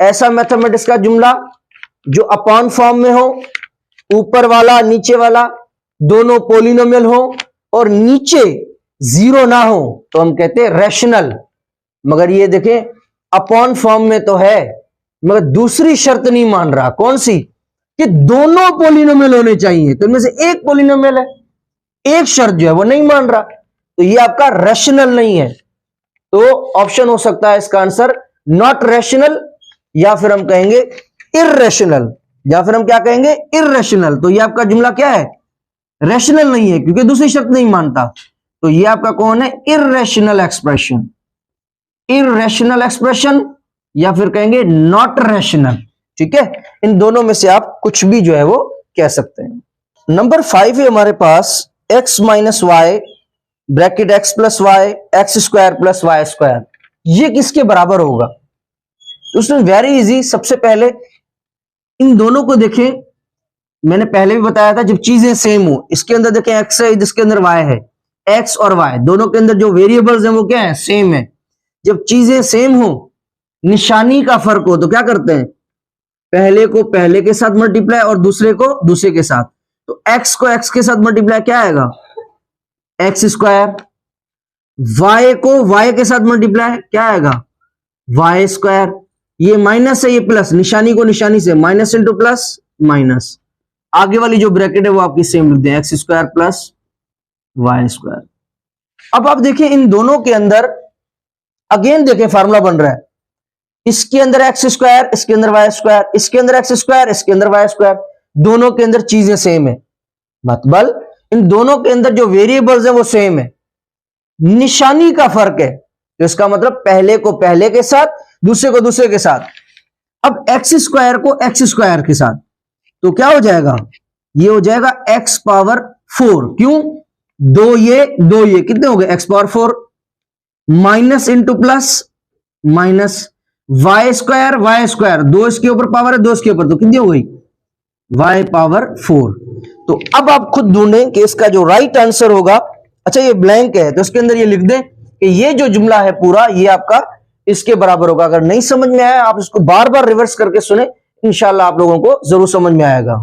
ऐसा मैथमेटिक्स का जुमला जो अपॉन फॉर्म में हो, ऊपर वाला नीचे वाला दोनों पोलिनोमियल हो और नीचे 0 ना हो तो हम कहते हैं रैशनल। मगर ये देखें अपॉन फॉर्म में तो है मगर दूसरी शर्त नहीं मान रहा, कौन सी, कि दोनों पोलिनोमियल होने चाहिए। तो इनमें से एक पोलिनोमियल है, एक शर्त जो है वो नहीं मान रहा, तो ये आपका रैशनल नहीं है। तो ऑप्शन हो सकता है इसका आंसर नॉट रैशनल, या फिर हम कहेंगे इर्रेशनल, या फिर हम क्या कहेंगे इर्रेशनल। तो ये आपका जुमला क्या है, रैशनल नहीं है क्योंकि दूसरी शर्त नहीं मानता। तो ये आपका कौन है, इर्रेशनल एक्सप्रेशन, इर्रेशनल एक्सप्रेशन, या फिर कहेंगे नॉट रैशनल। ठीक है, इन दोनों में से आप कुछ भी जो है वो कह सकते हैं। नंबर 5 है हमारे पास, x minus y bracket x plus y x square plus y square, ये किसके बराबर होगा। तो उसमें वेरी इजी, सबसे पहले इन दोनों को देखें, मैंने पहले भी बताया था जब चीजें सेम हो, इसके अंदर देखें x है, इसके अंदर y है, x और y दोनों के अंदर जो वेरिएबल्स हैं वो क्या है, सेम है। जब चीजें सेम हो, निशानी का फर्क हो, तो क्या करते हैं, पहले को पहले के साथ मल्टीप्लाई और दूसरे को दूसरे के साथ। तो x को x के साथ मल्टीप्लाई क्या आएगा, एक्स स्क्वायर, y को y के साथ मल्टीप्लाई क्या आएगा, वाई स्क्वायर। ये माइनस है, ये प्लस, निशानी को निशानी से माइनस इंटू प्लस माइनस, आगे वाली जो ब्रैकेट है वो आपकी सेम लिख दें, x square plus y square. अब आप देखिए इन दोनों के अंदर अगेन देखिए फार्मूला बन रहा है, इसके अंदर एक्स स्क्वायर, इसके अंदर वाई स्क्वायर, इसके अंदर एक्स स्क्वायर, इसके अंदर वाई स्क्वायर, दोनों के अंदर चीजें सेम है, मतलब इन दोनों के अंदर जो वेरिएबल्स है वो सेम है, निशानी का फर्क है। तो इसका मतलब पहले को पहले के साथ, दूसरे को दूसरे के साथ। अब एक्स स्क्वायर को एक्स स्क्वायर के साथ तो क्या हो जाएगा, ये हो जाएगा एक्स पावर 4, क्यों, दो ये कितने हो गए, x power 4, minus into plus minus, y square, दो इसके ऊपर पावर है, दो इसके ऊपर, तो कितनी हो गई y पावर 4। तो अब आप खुद ढूंढें कि इसका जो राइट आंसर होगा। अच्छा ये ब्लैंक है तो इसके अंदर ये लिख दें कि ये जो जुमला है पूरा ये आपका इसके बराबर होगा। अगर नहीं समझ में आया आप इसको बार बार रिवर्स करके सुने, इंशाल्लाह आप लोगों को जरूर समझ में आएगा।